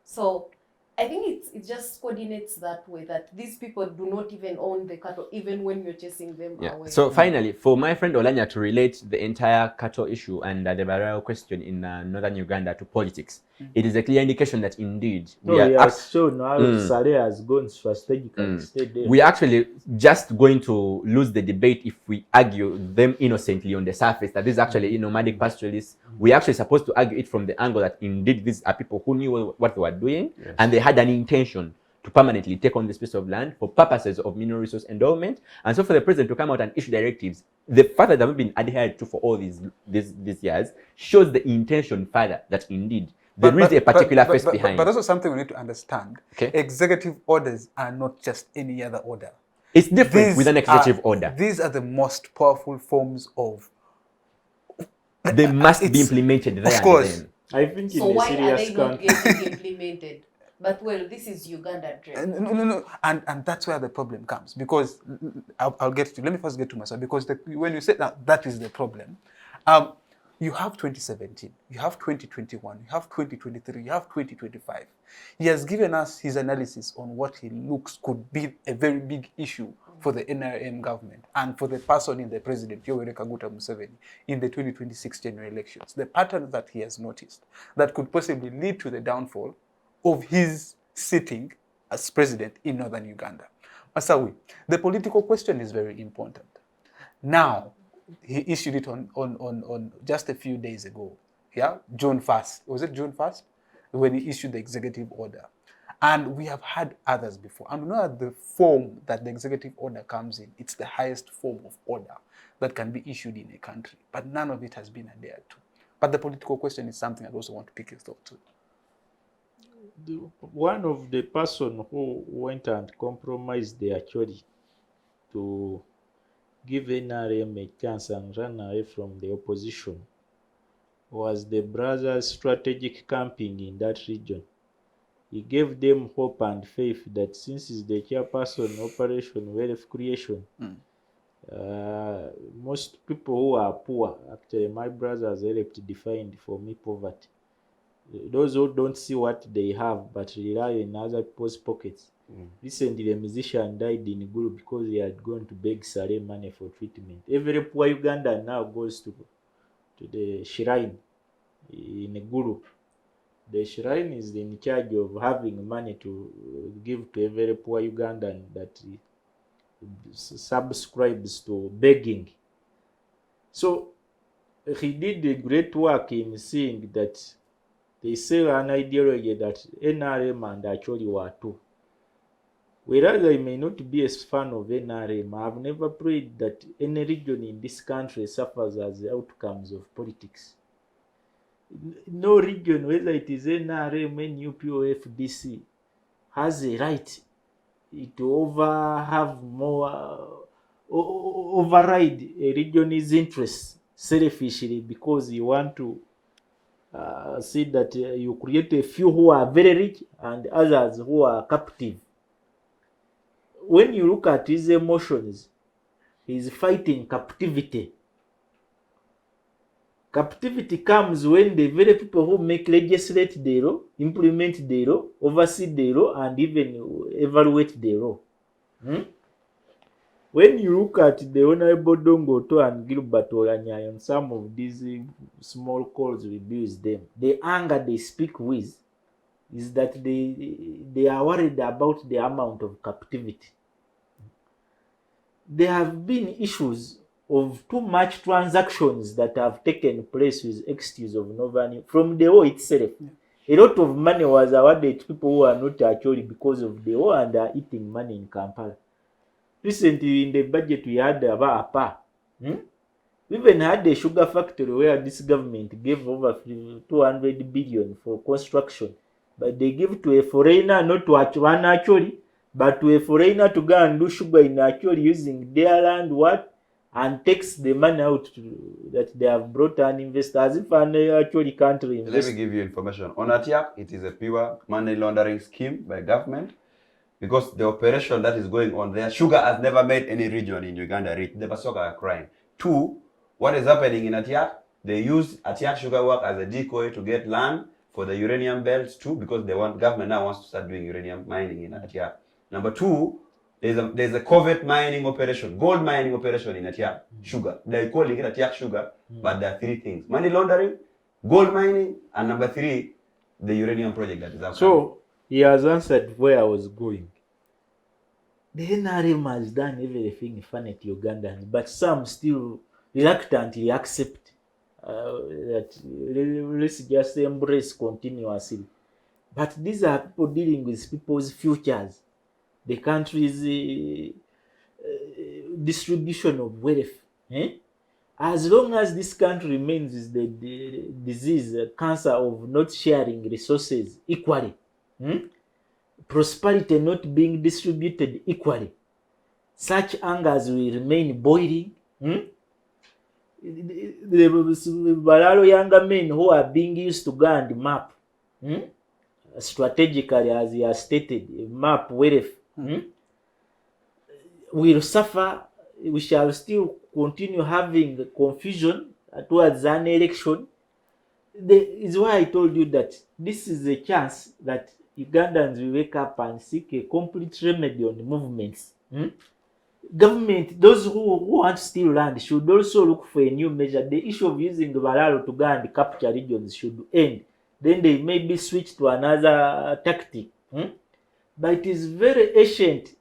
So I think it just coordinates that way, that these people do not even own the cattle, even when you're chasing them away. So finally, for my friend Olanya to relate the entire cattle issue and the Balaalo question in northern Uganda to politics, it is a clear indication that indeed we are shown how Sare has gone strategically. We are actually just going to lose the debate if we argue them innocently on the surface that this is actually nomadic pastoralists. We are actually supposed to argue it from the angle that indeed these are people who knew what they were doing, and they had an intention to permanently take on this piece of land for purposes of mineral resource endowment. And so for the president to come out and issue directives, the fact that they haven't been adhered to for all these years shows the intention further that indeed there is a particular face behind. But also something we need to understand. Okay. Executive orders are not just any other order. It's different with an executive order. These are the most powerful forms of... They must be implemented there. Of course. And then. I think so why are they not getting implemented? But well, this is Uganda. No. And that's where the problem comes. Because I'll get to... Let me first get to Masawi. Because when you say that is the problem... you have 2017, you have 2021, you have 2023, you have 2025. He has given us his analysis on what he looks could be a very big issue for the NRM government and for the person in the president, Yoweri Kaguta Museveni, in the 2026 general elections. The pattern that he has noticed that could possibly lead to the downfall of his sitting as president in northern Uganda. Masawi, the political question is very important. Now, he issued it on just a few days ago. Yeah, June 1st. Was it June 1st? When he issued the executive order. And we have had others before. And we know that the form that the executive order comes in, it's the highest form of order that can be issued in a country. But none of it has been adhered to. But the political question is something I also want to pick your thoughts on. One of the person who went and compromised the Acholi to give NRM a chance and run away from the opposition was the brothers' strategic camping in that region. He gave them hope and faith that since he's the chairperson Operation Wealth Creation, most people who are poor, actually my brothers helped define for me poverty. Those who don't see what they have but rely on other people's pockets. Recently, a musician died in Gulu because he had gone to beg Sare money for treatment. Every poor Ugandan now goes to the shrine in Gulu. The shrine is in charge of having money to give to every poor Ugandan that subscribes to begging. So he did a great work in seeing that they sell an ideology that NRM and Acholi were two. Whereas I may not be a fan of NRM, I have never prayed that any region in this country suffers as the outcomes of politics. No region, whether it is NRM, NUP or FDC, has a right to override a region's interests selfishly because you want to see that you create a few who are very rich and others who are captive. When you look at his emotions, he's fighting captivity. Captivity comes when the very people who legislate the law, implement the law, oversee the law, and even evaluate the law. When you look at the Honorable Dongoto and Gilbert Olanya on some of these small calls we do with them, the anger they speak with is that they are worried about the amount of captivity. There have been issues of too much transactions that have taken place with excuse of no value from the war itself. A lot of money was awarded to people who are not actually because of the war and are eating money in Kampala. Recently in the budget we had about APA. We even had a sugar factory where this government gave over 200 billion for construction. But they give to a foreigner, not to one actually, but to a foreigner to go and do sugar in actually using their land, and takes the money out that they have brought an investor as if an actually country invest. Let me give you information. On Atiak, it is a pure money laundering scheme by government because the operation that is going on there, sugar has never made any region in Uganda rich. The Basoka are crying. Two, what is happening in Atiak? They use Atiak sugar work as a decoy to get land for the uranium belts too, because government now wants to start doing uranium mining in Atiak. Number two, there's a covert mining operation, gold mining operation in Atiak sugar. They're calling it Atiak sugar, but there are three things: money laundering, gold mining, and number three, the uranium project that is happening. So he has answered where I was going. The NRM has done everything funny to Ugandans, but some still reluctantly accept that let's just embrace continuously. But these are people dealing with people's futures, the country's distribution of wealth. As long as this country remains with the disease, cancer of not sharing resources equally, prosperity not being distributed equally, such angers will remain boiling. The Balaalo younger men who are being used to go and map strategically, as he has stated, map wealth, will suffer. We shall still continue having confusion towards an election. Is why I told you that this is a chance that Ugandans will wake up and seek a complete remedy on the movements. Government, those who want to steal land should also look for a new measure. The issue of using the Balaalo to go and capture regions should end. Then they maybe switch to another tactic. But it is very ancient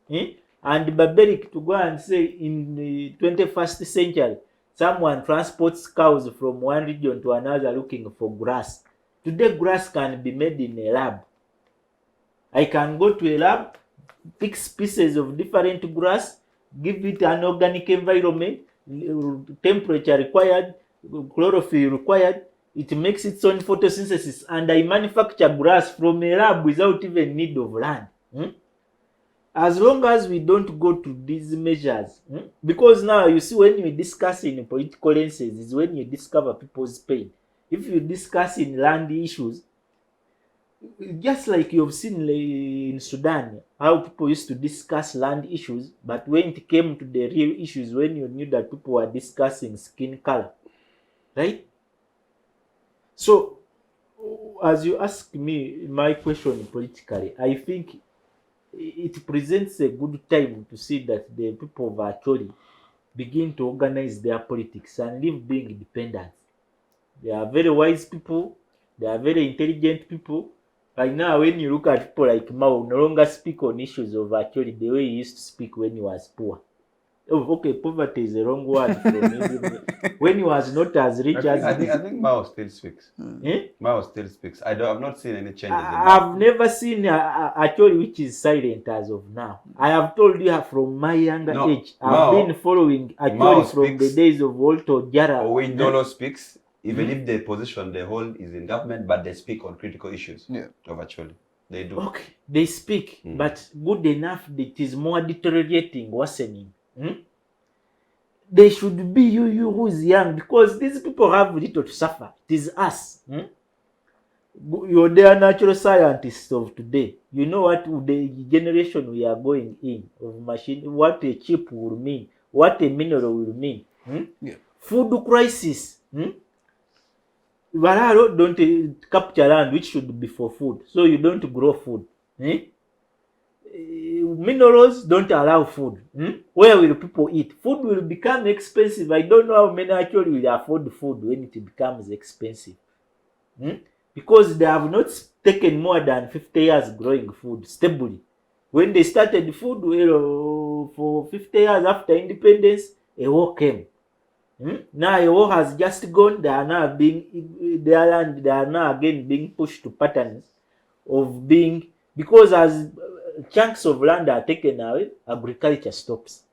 and barbaric to go and say in the 21st century, someone transports cows from one region to another looking for grass. Today, grass can be made in a lab. I can go to a lab, pick species of different grass, give it an organic environment, temperature required, chlorophyll required. It makes its own photosynthesis, and I manufacture grass from a lab without even need of land. As long as we don't go to these measures, because now you see when you discuss in political lenses is when you discover people's pain. if you discuss in land issues, just like you've seen in Sudan, how people used to discuss land issues, but when it came to the real issues, when you knew that people were discussing skin color, right? So, as you ask me my question politically, I think it presents a good time to see that the people of Acholi begin to organize their politics and live being independent. They are very wise people. They are very intelligent people. Right now, when you look at people like Mao, no longer speak on issues of actually the way he used to speak when he was poor. Oh, okay, poverty is a wrong word for me. When he was not as rich as I think Mao still speaks. Eh? Mao still speaks. I've not seen any changes in I've Mao. never seen Acholi which is silent as of now. I have told you from my younger No, age, I've Mao- been following Mao Acholi from the speaks- days of Walter Jara. Owindolo speaks, even if the position they hold is in government, but they speak on critical issues of Acholi. They do. Okay, they speak, but good enough that it is more deteriorating, worsening. They should be you who is young, because these people have little to suffer. It is us. You're the natural scientists of today. You know what the generation we are going in of machine, what a chip will mean, what a mineral will mean. Food crisis. Balaalo don't capture land which should be for food, so you don't grow food. Minerals don't allow food. Where will people eat? Food will become expensive. I don't know how many actually will afford food when it becomes expensive. Because they have not taken more than 50 years growing food stably. When they started food, for 50 years after independence, a war came. Now a war has just gone. They are now again being pushed to patterns of being, because as chunks of land are taken away, agriculture stops.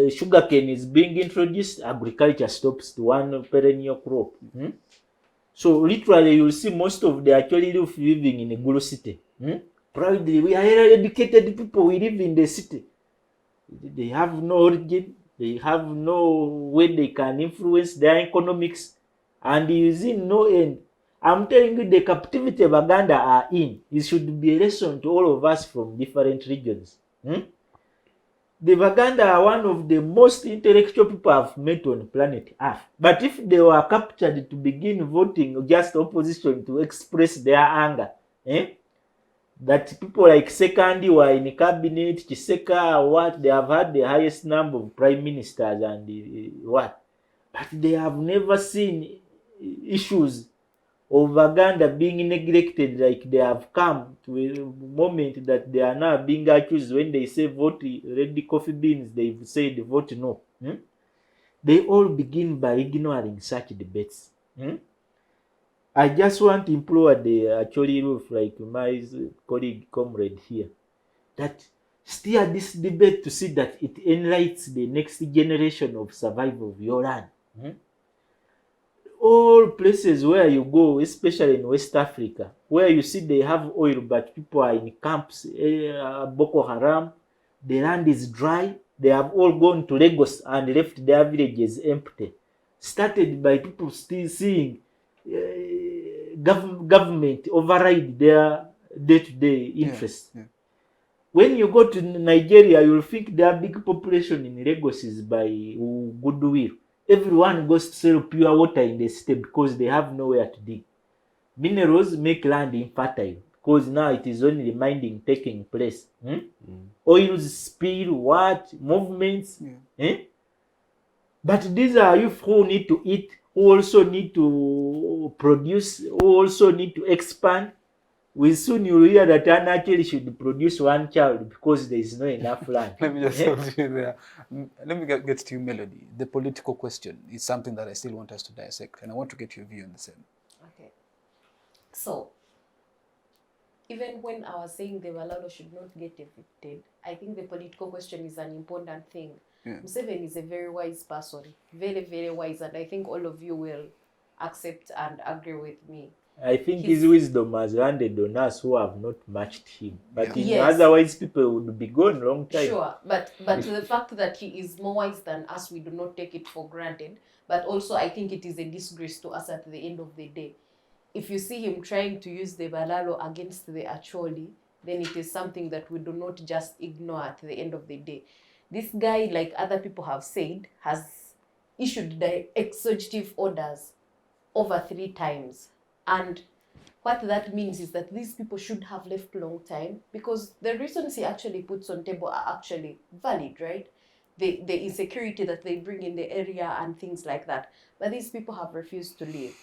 Sugarcane is being introduced, agriculture stops to one perennial crop. So literally, you'll see most of the actually living in a Gulu city. Proudly, we are educated people. We live in the city. They have no origin. They have no way they can influence their economics, and using no end. I'm telling you, the captivity of Uganda are in. It should be a lesson to all of us from different regions. The Baganda are one of the most intellectual people I've met on planet Earth. But if they were captured to begin voting just opposition to express their anger, that people like Sekandi were in cabinet, Chiseka, what, they have had the highest number of prime ministers and what. But they have never seen issues of Uganda being neglected, like they have come to a moment that they are now being accused when they say vote red coffee beans, they've said vote no. They all begin by ignoring such debates. I just want to implore the Acholi roof, like my colleague comrade here, that steer this debate to see that it enlightens the next generation of survival of your land. All places where you go, especially in West Africa, where you see they have oil but people are in camps, Boko Haram, the land is dry, they have all gone to Lagos and left their villages empty. Started by people still seeing government override their day-to-day interests. When you go to Nigeria, you'll think their big population in Lagos is by goodwill. Everyone goes to sell pure water in the city because they have nowhere to dig. Minerals make land infertile because now it is only mining taking place. Oils spill, movements. But these are youth who need to eat, who also need to produce, who also need to expand. Soon you'll hear that actually should produce one child because there is not enough land. Let me just stop you there. Let me get to you, Melody. The political question is something that I still want us to dissect, and I want to get your view on the same. Okay. So, even when I was saying the Balaalo should not get evicted, I think the political question is an important thing. Museveni is a very wise person, very, very wise, and I think all of you will accept and agree with me. I think He's- his wisdom has landed on us who have not matched him. But Yeah. Yes. otherwise, people would be gone long time. Sure, but the fact that he is more wise than us, we do not take it for granted. But also, I think it is a disgrace to us at the end of the day. If you see him trying to use the Balaalo against the Acholi, then it is something that we do not just ignore at the end of the day. This guy, like other people have said, has issued the executive orders over 3 times. And what that means is that these people should have left long time, because the reasons he actually puts on table are actually valid, right? The insecurity that they bring in the area and things like that. But these people have refused to leave.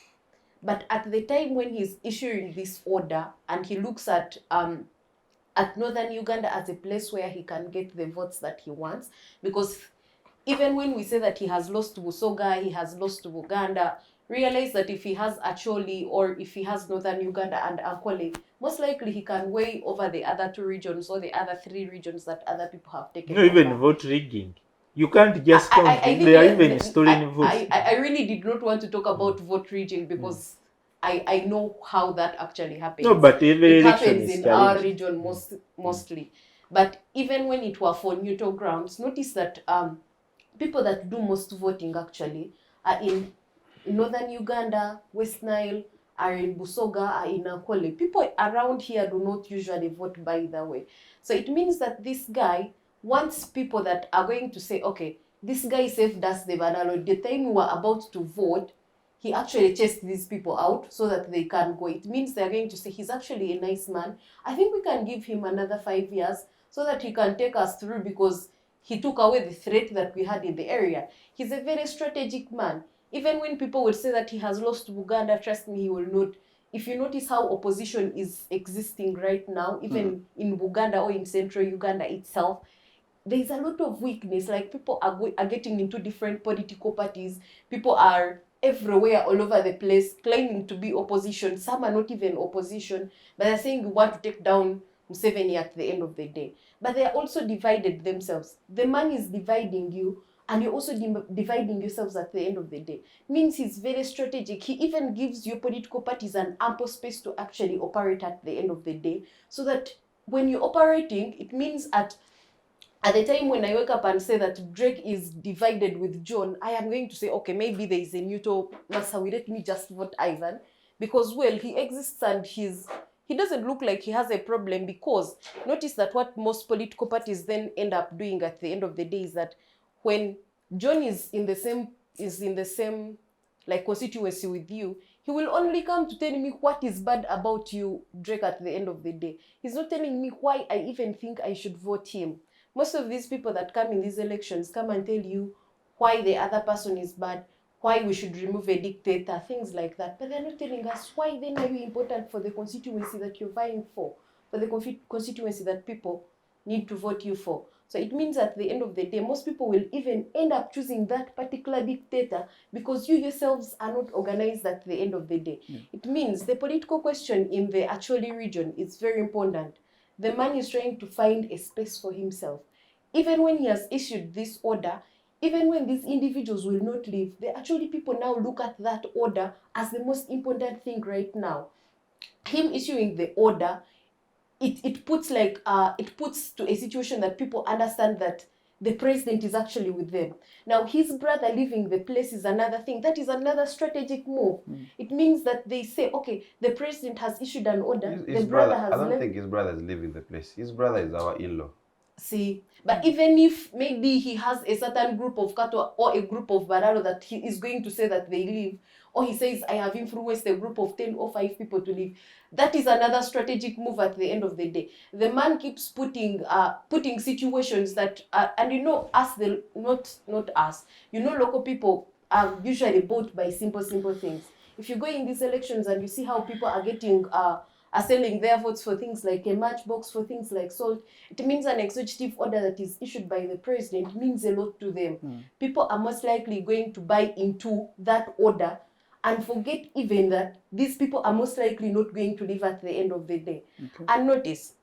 But at the time when he's issuing this order and he looks at northern Uganda as a place where he can get the votes that he wants, because even when we say that he has lost to Busoga, he has lost to Uganda, realize that if he has Acholi or if he has northern Uganda and Acholi, most likely he can weigh over the other 2 regions or the other 3 regions that other people have taken No, even over. vote rigging. You can't just count. They are even stolen votes. I really did not want to talk about vote rigging because I know how that actually happens. No, but every It election happens is in our challenged. region mostly. But even when it were for neutral grounds, notice that people that do most voting actually are in northern Uganda, West Nile, are in Busoga, are in Acholi. People around here do not usually vote by either way. So it means that this guy wants people that are going to say, okay, this guy saved us the Balaalo. The time we were about to vote, he actually chased these people out so that they can go. It means they're going to say he's actually a nice man. I think we can give him another 5 years so that he can take us through, because he took away the threat that we had in the area. He's a very strategic man. Even when people will say that he has lost Uganda, trust me, he will not. If you notice how opposition is existing right now, even in Uganda or in central Uganda itself, there is a lot of weakness. Like people are getting into different political parties. People are everywhere, all over the place, claiming to be opposition. Some are not even opposition, but they're saying we want to take down Museveni at the end of the day. But they are also divided themselves. The man is dividing you, and you're also dividing yourselves at the end of the day. Means he's very strategic. He even gives your political parties an ample space to actually operate at the end of the day, so that when you're operating, it means at the time when I wake up and say that Drake is divided with John, I am going to say, okay, maybe there is a neutral Masawi, let me just vote Ivan. Because, well, he exists and he doesn't look like he has a problem, because notice that what most political parties then end up doing at the end of the day is that when John is in the same like constituency with you, he will only come to tell me what is bad about you, Drake, at the end of the day. He's not telling me why I even think I should vote him. Most of these people that come in these elections come and tell you why the other person is bad, why we should remove a dictator, things like that. But they're not telling us why then are you important for the constituency that you're vying for the constituency that people need to vote you for. So it means at the end of the day, most people will even end up choosing that particular dictator because you yourselves are not organized at the end of the day. It means the political question in the Acholi region is very important. The man is trying to find a space for himself. Even when he has issued this order, even when these individuals will not leave, the Acholi people now look at that order as the most important thing right now. Him issuing the order, it puts to a situation that people understand that the president is actually with them. Now, his brother leaving the place is another thing. That is another strategic move. It means that they say, okay, the president has issued an order. His the brother brother, has I don't left. think his brother is leaving the place. His brother is our in-law. See, but even if maybe he has a certain group of cattle or a group of Balaalo that he is going to say that they leave, or he says, I have influenced a group of 10 or 5 people to leave, that is another strategic move at the end of the day. The man keeps putting situations that, and you know, not us, you know, local people are usually bought by simple things. If you go in these elections and you see how people are getting, are selling their votes for things like a matchbox, for things like salt, it means an executive order that is issued by the president means a lot to them. People are most likely going to buy into that order and forget even that these people are most likely not going to live at the end of the day. And notice,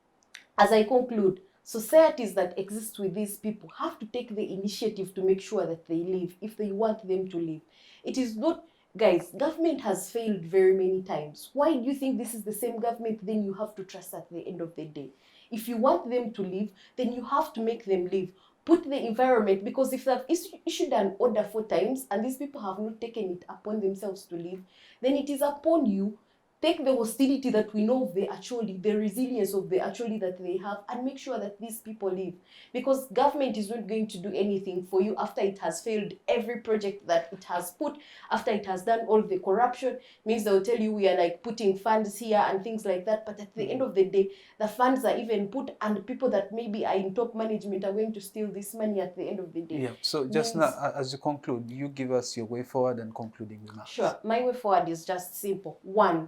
as I conclude, societies that exist with these people have to take the initiative to make sure that they live if they want them to live. It is not guys, government has failed very many times. Why do you think this is the same government then you have to trust at the end of the day? If you want them to live, then you have to make them live. Put the environment, because if they've issued an order 4 times and these people have not taken it upon themselves to live, then it is upon you. Take the hostility that we know of the Acholi, the resilience of the Acholi that they have, and make sure that these people live. Because government is not going to do anything for you after it has failed every project that it has put, after it has done all the corruption. Means they'll tell you we are like putting funds here and things like that. But at the end of the day, the funds are even put, and people that maybe are in top management are going to steal this money at the end of the day. Yeah. So just now, as you conclude, you give us your way forward and concluding remarks. Sure. My way forward is just simple. 1,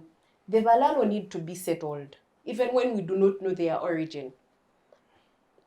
the Balaalo need to be settled, even when we do not know their origin.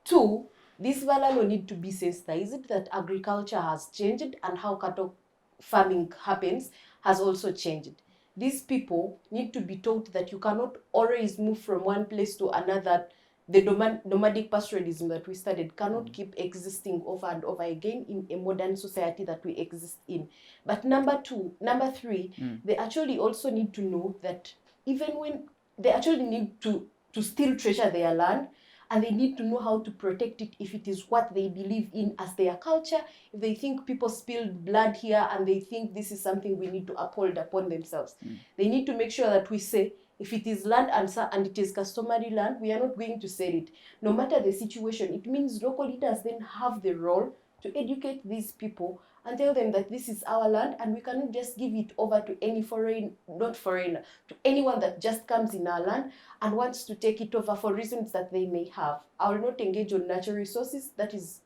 2, this Balaalo need to be sensitized that agriculture has changed and how cattle farming happens has also changed. These people need to be taught that you cannot always move from one place to another. The nomadic pastoralism that we studied cannot keep existing over and over again in a modern society that we exist in. But number 3, they actually also need to know that even when they actually need to still treasure their land, and they need to know how to protect it if it is what they believe in as their culture. If they think people spilled blood here and they think this is something we need to uphold upon themselves, they need to make sure that we say, if it is land and it is customary land, we are not going to sell it. No matter the situation, it means local leaders then have the role to educate these people and tell them that this is our land and we cannot just give it over to any to anyone that just comes in our land and wants to take it over for reasons that they may have. I will not engage on natural resources. That is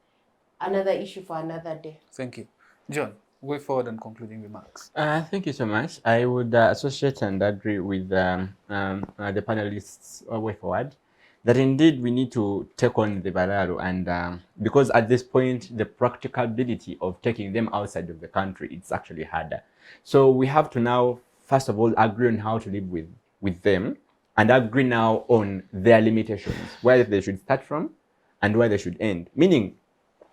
another issue for another day. Thank you. John, way forward and concluding remarks. Thank you so much. I would associate and agree with the panelists' way forward, that indeed we need to take on the Balaalo, and because at this point the practicability of taking them outside of the country, it's actually harder. So we have to now first of all agree on how to live with them, and agree now on their limitations, where they should start from and where they should end. Meaning,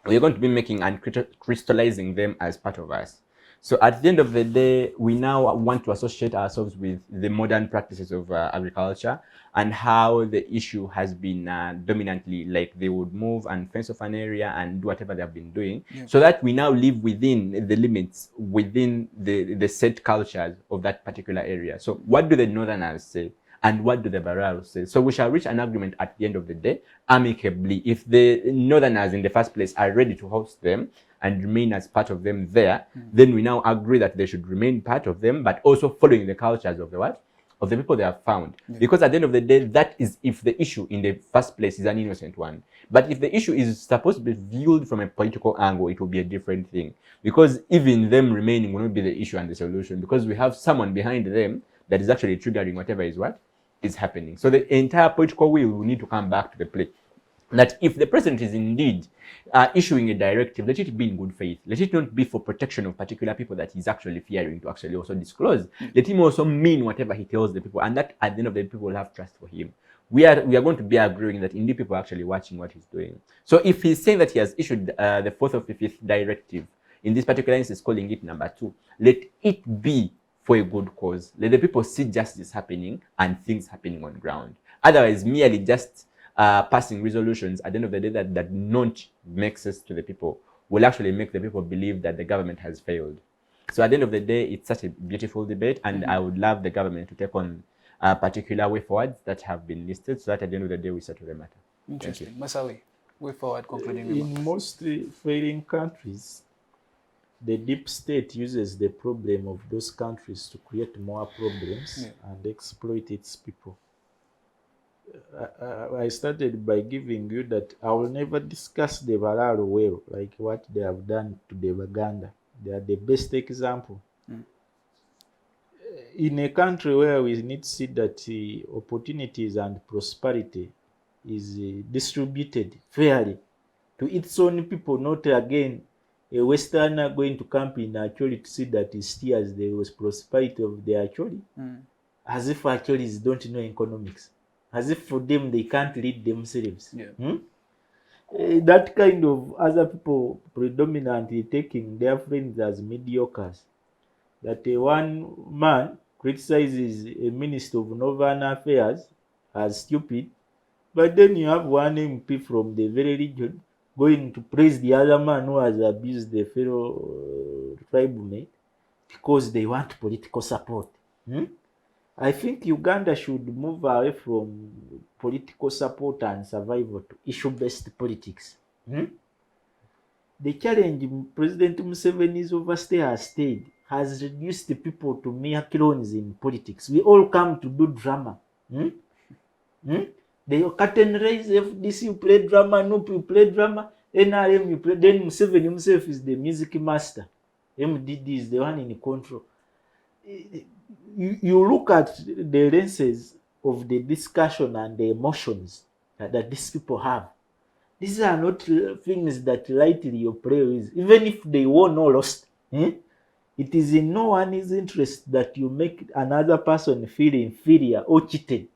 we're going to be making and crystallizing them as part of us. So at the end of the day, we now want to associate ourselves with the modern practices of agriculture and how the issue has been dominantly, like they would move and fence off an area and do whatever they have been doing, so that we now live within the limits, within the set cultures of that particular area. So what do the Northerners say? And what do the Balaalo say? So we shall reach an agreement at the end of the day, amicably. If the Northerners in the first place are ready to host them and remain as part of them there, then we now agree that they should remain part of them, but also following the cultures of the what? Of the people they have found. Because at the end of the day, that is if the issue in the first place is an innocent one. But if the issue is supposed to be viewed from a political angle, it will be a different thing. Because even them remaining will not be the issue and the solution, because we have someone behind them that is actually triggering whatever is what is happening. So the entire political will need to come back to the play. That if the president is indeed issuing a directive, let it be in good faith. Let it not be for protection of particular people that he's actually fearing to actually also disclose. Let him also mean whatever he tells the people, and that at the end of the day, people will have trust for him. We are going to be agreeing that indeed people are actually watching what he's doing. So if he's saying that he has issued the 4th or 5th directive, in this particular instance calling it number 2, let it be for a good cause. Let the people see justice happening and things happening on ground. Otherwise, merely just passing resolutions at the end of the day that don't make sense to the people will actually make the people believe that the government has failed. So at the end of the day, it's such a beautiful debate, and I would love the government to take on particular way forwards that have been listed, so that at the end of the day we settle the matter. Interesting. Masawi, way forward, concluding remarks. In most failing countries, the deep state uses the problem of those countries to create more problems and exploit its people. I started by giving you that I will never discuss the Balaalo well, like what they have done to the Uganda. They are the best example. In a country where we need to see that opportunities and prosperity is distributed fairly to its own people, not again a Westerner going to camp in Acholi to see that he steers the prosperity of the Acholi, as if Acholis don't know economics, as if for them they can't lead themselves. That kind of other people predominantly taking their friends as mediocres that one man criticizes a minister of northern affairs as stupid, but then you have one MP from the very region going to praise the other man who has abused the fellow tribemate because they want political support. I think Uganda should move away from political support and survival to issue-based politics. The challenge President Museveni's overstay has stayed has reduced the people to mere clones in politics. We all come to do drama. The curtain raise, FDC you play drama, NUP you play drama, NRM you play, then Museveni himself is the music master. MDD is the one in control. You look at the lenses of the discussion and the emotions that these people have. These are not things that lightly you play with. Even if they won or lost, it is in no one's interest that you make another person feel inferior or cheated.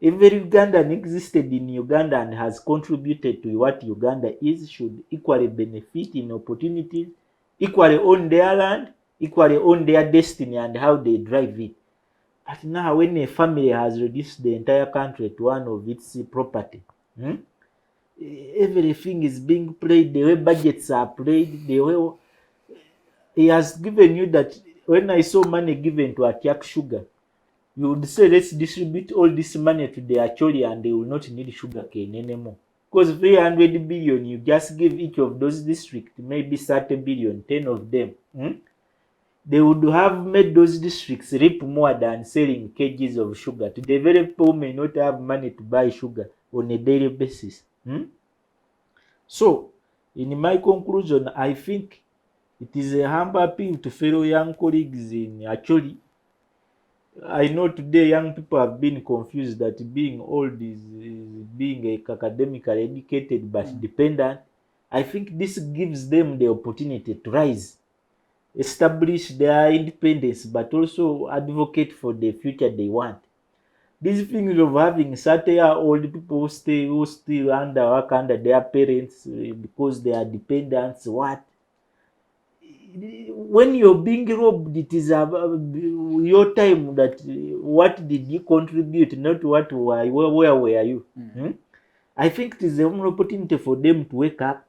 Every Ugandan existed in Uganda and has contributed to what Uganda is should equally benefit in opportunities, equally own their land, equally own their destiny and how they drive it. But now when a family has reduced the entire country to one of its property, everything is being played, the way budgets are played, the way he has given you that. When I saw money given to attack sugar, you would say let's distribute all this money to the Acholi and they will not need sugar cane anymore. Because 300 billion, you just give each of those districts maybe 30 billion, 10 of them. They would have made those districts reap more than selling kgs of sugar. To the very poor may not have money to buy sugar on a daily basis. So, in my conclusion, I think it is a humble appeal to fellow young colleagues in Acholi. I know today young people have been confused that being old is being academically educated but dependent. I think this gives them the opportunity to rise, establish their independence, but also advocate for the future they want. These things of having 30-year-old people who still work under their parents because they are dependents, what? When you're being robbed, it is your time that what did you contribute, not what where were you. I think it is an opportunity for them to wake up,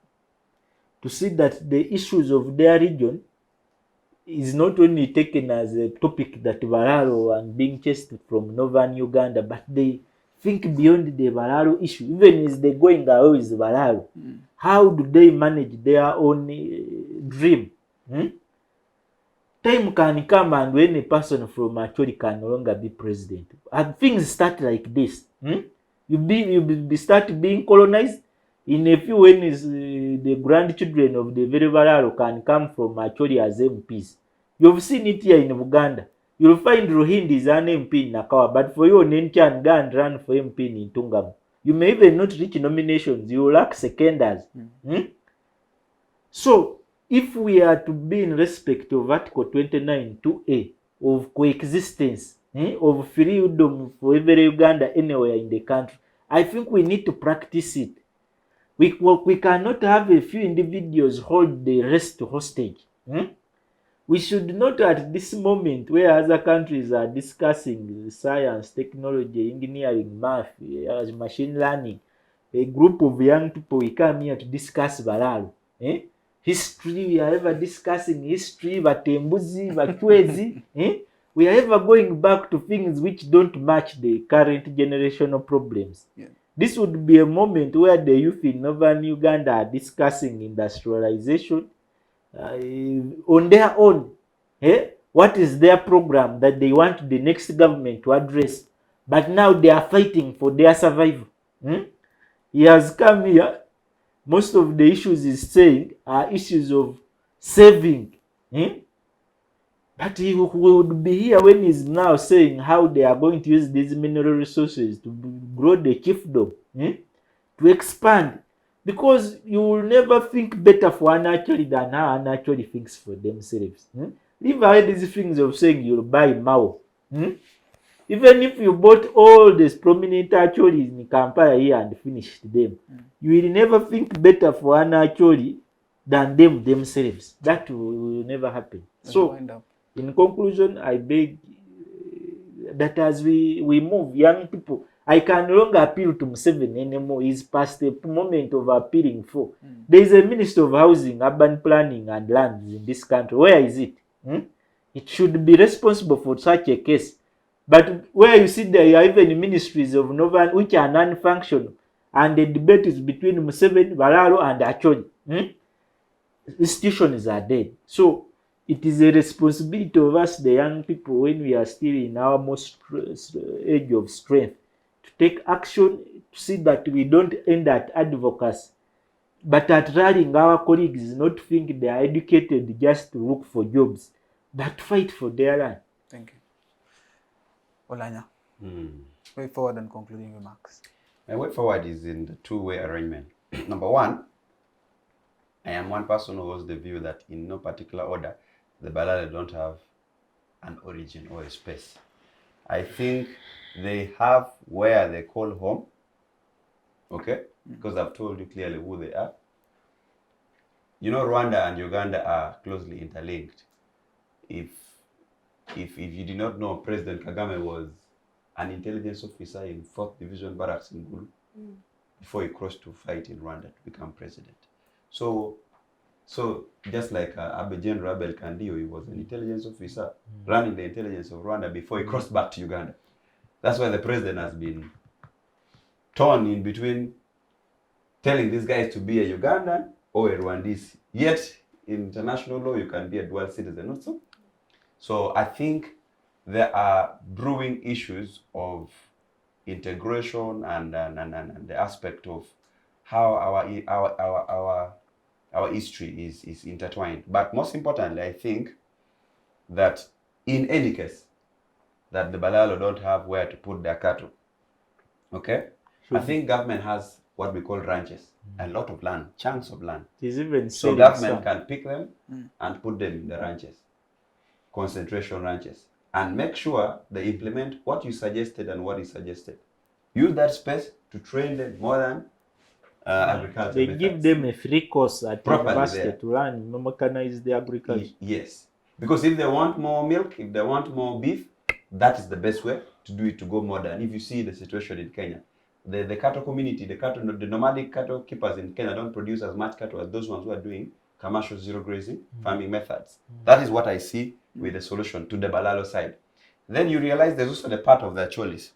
to see that the issues of their region is not only taken as a topic that Balaalo and being chased from northern Uganda, but they think beyond the Balaalo issue. Even as they're going away with Balaalo, how do they manage their own dream? Time can come and when a person from Acholi can no longer be president. And things start like this. You start being colonized. In a few ways, the grandchildren of the very Balaalo can come from Acholi as MPs. You've seen it here in Uganda. You'll find Rohindis an MP in Nakawa, but for you, Onen can go and run for MP in Tungam. You may even not reach nominations. You lack seconders. So, if we are to be in respect of Article 29 2A of coexistence, of freedom for every Uganda anywhere in the country, I think we need to practice it. We cannot have a few individuals hold the rest hostage. We should not at this moment where other countries are discussing science, technology, engineering, math, machine learning, a group of young people, we come here to discuss Balaalo. History, we are ever discussing history, Batembuzi, Batwezi. We are ever going back to things which don't match the current generational problems. This would be a moment where the youth in northern Uganda are discussing industrialization on their own. What is their program that they want the next government to address? But now they are fighting for their survival. He has come here. Most of the issues he's saying are issues of saving. But he would be here when he's now saying how they are going to use these mineral resources to grow the chiefdom, to expand. Because you will never think better for an Acholi than how an Acholi thinks for themselves. Leave away these things of saying you'll buy Mao. Even if you bought all these prominent Acholis in Kampala here and finished them, you will never think better for an Acholi than them themselves. That will never happen. So, In conclusion, I beg that as we move, young people, I can no longer appeal to Museveni anymore. He's past the moment of appealing for. There is a Minister of Housing, Urban Planning and Lands in this country. Where is it? It should be responsible for such a case. But where you see there are even ministries of Northern which are non-functional, and the debate is between Museveni, Balaalo, and Acholi. Institutions are dead. So it is a responsibility of us, the young people, when we are still in our most age of strength, to take action to see that we don't end at advocacy, but at rallying our colleagues, not think they are educated just to look for jobs, but fight for their land. Thank you. Olanya, way forward and concluding remarks. My way forward is in the two-way arrangement. Number one, I am one person who holds the view that in no particular order, the Balaalo don't have an origin or a space. I think they have where they call home, okay? Because I've told you clearly who they are. You know, Rwanda and Uganda are closely interlinked. If you did not know, President Kagame was an intelligence officer in 4th Division Barracks in Gulu before he crossed to fight in Rwanda to become president. So just like General Abel Kandiyo, he was an intelligence officer running the intelligence of Rwanda before he crossed back to Uganda. That's why the president has been torn in between telling these guys to be a Ugandan or a Rwandese. Yet, in international law, you can be a dual citizen also. So I think there are brewing issues of integration and the aspect of how our history is intertwined. But most importantly, I think that in any case, that the Balaalo don't have where to put their cattle. Okay? I think government has what we call ranches, a lot of land, chunks of land. So government can pick them and put them in the ranches, concentration ranches, and make sure they implement what you suggested and what is suggested. Use that space to train them more than agriculture. They methods. give them a free course at Properly university there. to learn mechanize the agriculture. Yes. Because if they want more milk, if they want more beef, that is the best way to do it, to go modern. If you see the situation in Kenya, the cattle community, the nomadic cattle keepers in Kenya don't produce as much cattle as those ones who are doing commercial zero grazing farming methods. That is what I see with the solution to the Balaalo side. Then you realize there's also the part of the Acholis.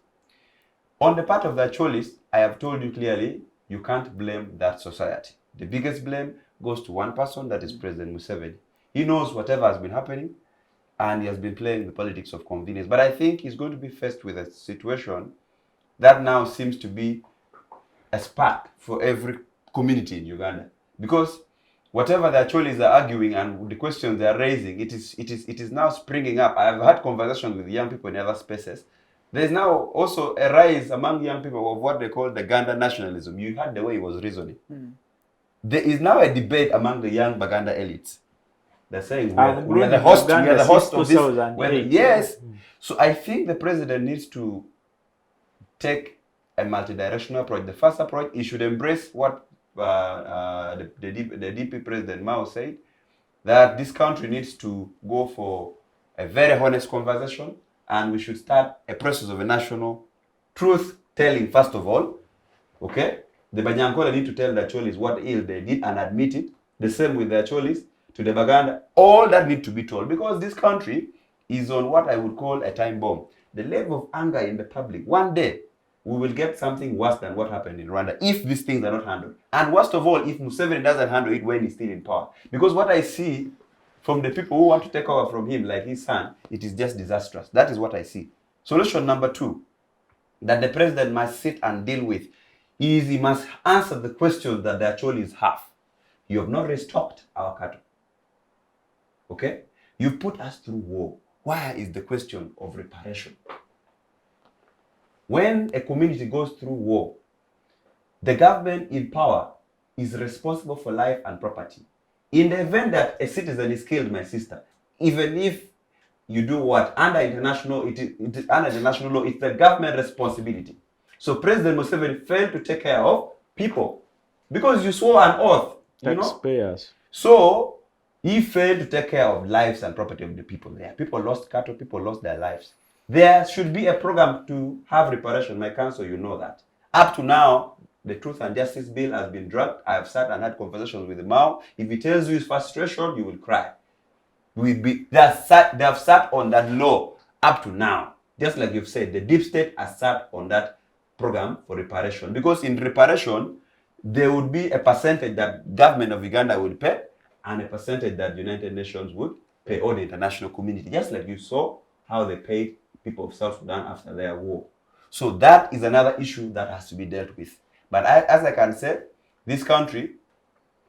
On the part of the Acholis, I have told you clearly, you can't blame that society. The biggest blame goes to one person, that is President Museveni. He knows whatever has been happening, and he has been playing the politics of convenience. But I think he's going to be faced with a situation that now seems to be a spark for every community in Uganda. Because whatever the Acholis are arguing and the questions they are raising, it is now springing up. I have had conversations with young people in other spaces. There's now also a rise among young people of what they call the Uganda nationalism. You heard the way he was reasoning. There is now a debate among the young Baganda elites. They're saying we are the host of this. Yes. So I think the president needs to take a multi-directional approach. The first approach, he should embrace what the DP President Mao said, that this country needs to go for a very honest conversation, and we should start a process of a national truth-telling, first of all. Okay? The Banyankola need to tell the Acholis what ill they did and admit it. The same with the Acholis to the Baganda. All that need to be told, because this country is on what I would call a time bomb. The level of anger in the public, one day, we will get something worse than what happened in Rwanda if these things are not handled. And worst of all, if Museveni doesn't handle it when he's still in power. Because what I see from the people who want to take over from him, like his son, it is just disastrous. That is what I see. Solution number 2, that the president must sit and deal with, is he must answer the questions that the Acholis have. You have not restocked our cattle. Okay? You put us through war. Where is the question of reparation? When a community goes through war, the government in power is responsible for life and property. In the event that a citizen is killed, my sister, even if you do what? Under international law, it's the government responsibility. So President Museveni failed to take care of people because you swore an oath. Taxpayers. So He failed to take care of lives and property of the people there. People lost cattle, people lost their lives. There should be a program to have reparation. My council, you know that. Up to now, the Truth and Justice Bill has been dragged. I have sat and had conversations with the Mao. If he tells you his frustration, you will cry. They have sat on that law up to now. Just like you've said, the deep state has sat on that program for reparation. Because in reparation, there would be a percentage that government of Uganda would pay and a percentage that United Nations would pay, or the international community. Just like you saw how they paid people of South Sudan after their war. So that is another issue that has to be dealt with. But as I can say, this country,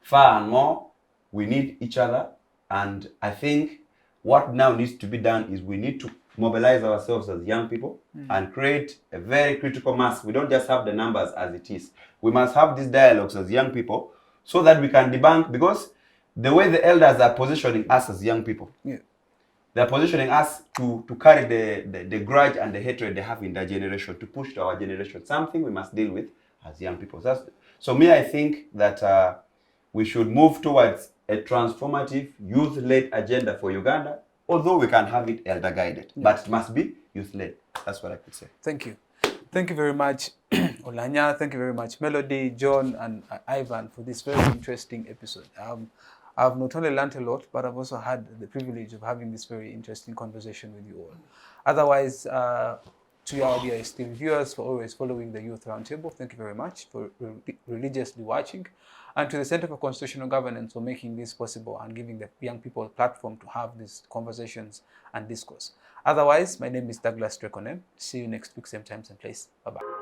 far and more, we need each other. And I think what now needs to be done is we need to mobilize ourselves as young people and create a very critical mass. We don't just have the numbers as it is. We must have these dialogues as young people so that we can debunk, because the way the elders are positioning us as young people, they're positioning us to carry the grudge and the hatred they have in their generation, to push to our generation, something we must deal with as young people. So me, I think that we should move towards a transformative youth-led agenda for Uganda, although we can have it elder-guided, but it must be youth-led. That's what I could say. Thank you. Thank you very much, Olanya. Thank you very much, Melody, John, and Ivan, for this very interesting episode. I've not only learned a lot, but I've also had the privilege of having this very interesting conversation with you all. Otherwise, to our dear esteemed viewers for always following the Youth Roundtable, thank you very much for religiously watching. And to the Center for Constitutional Governance for making this possible and giving the young people a platform to have these conversations and discourse. Otherwise, my name is Douglas Onen. See you next week, same time, same place. Bye-bye.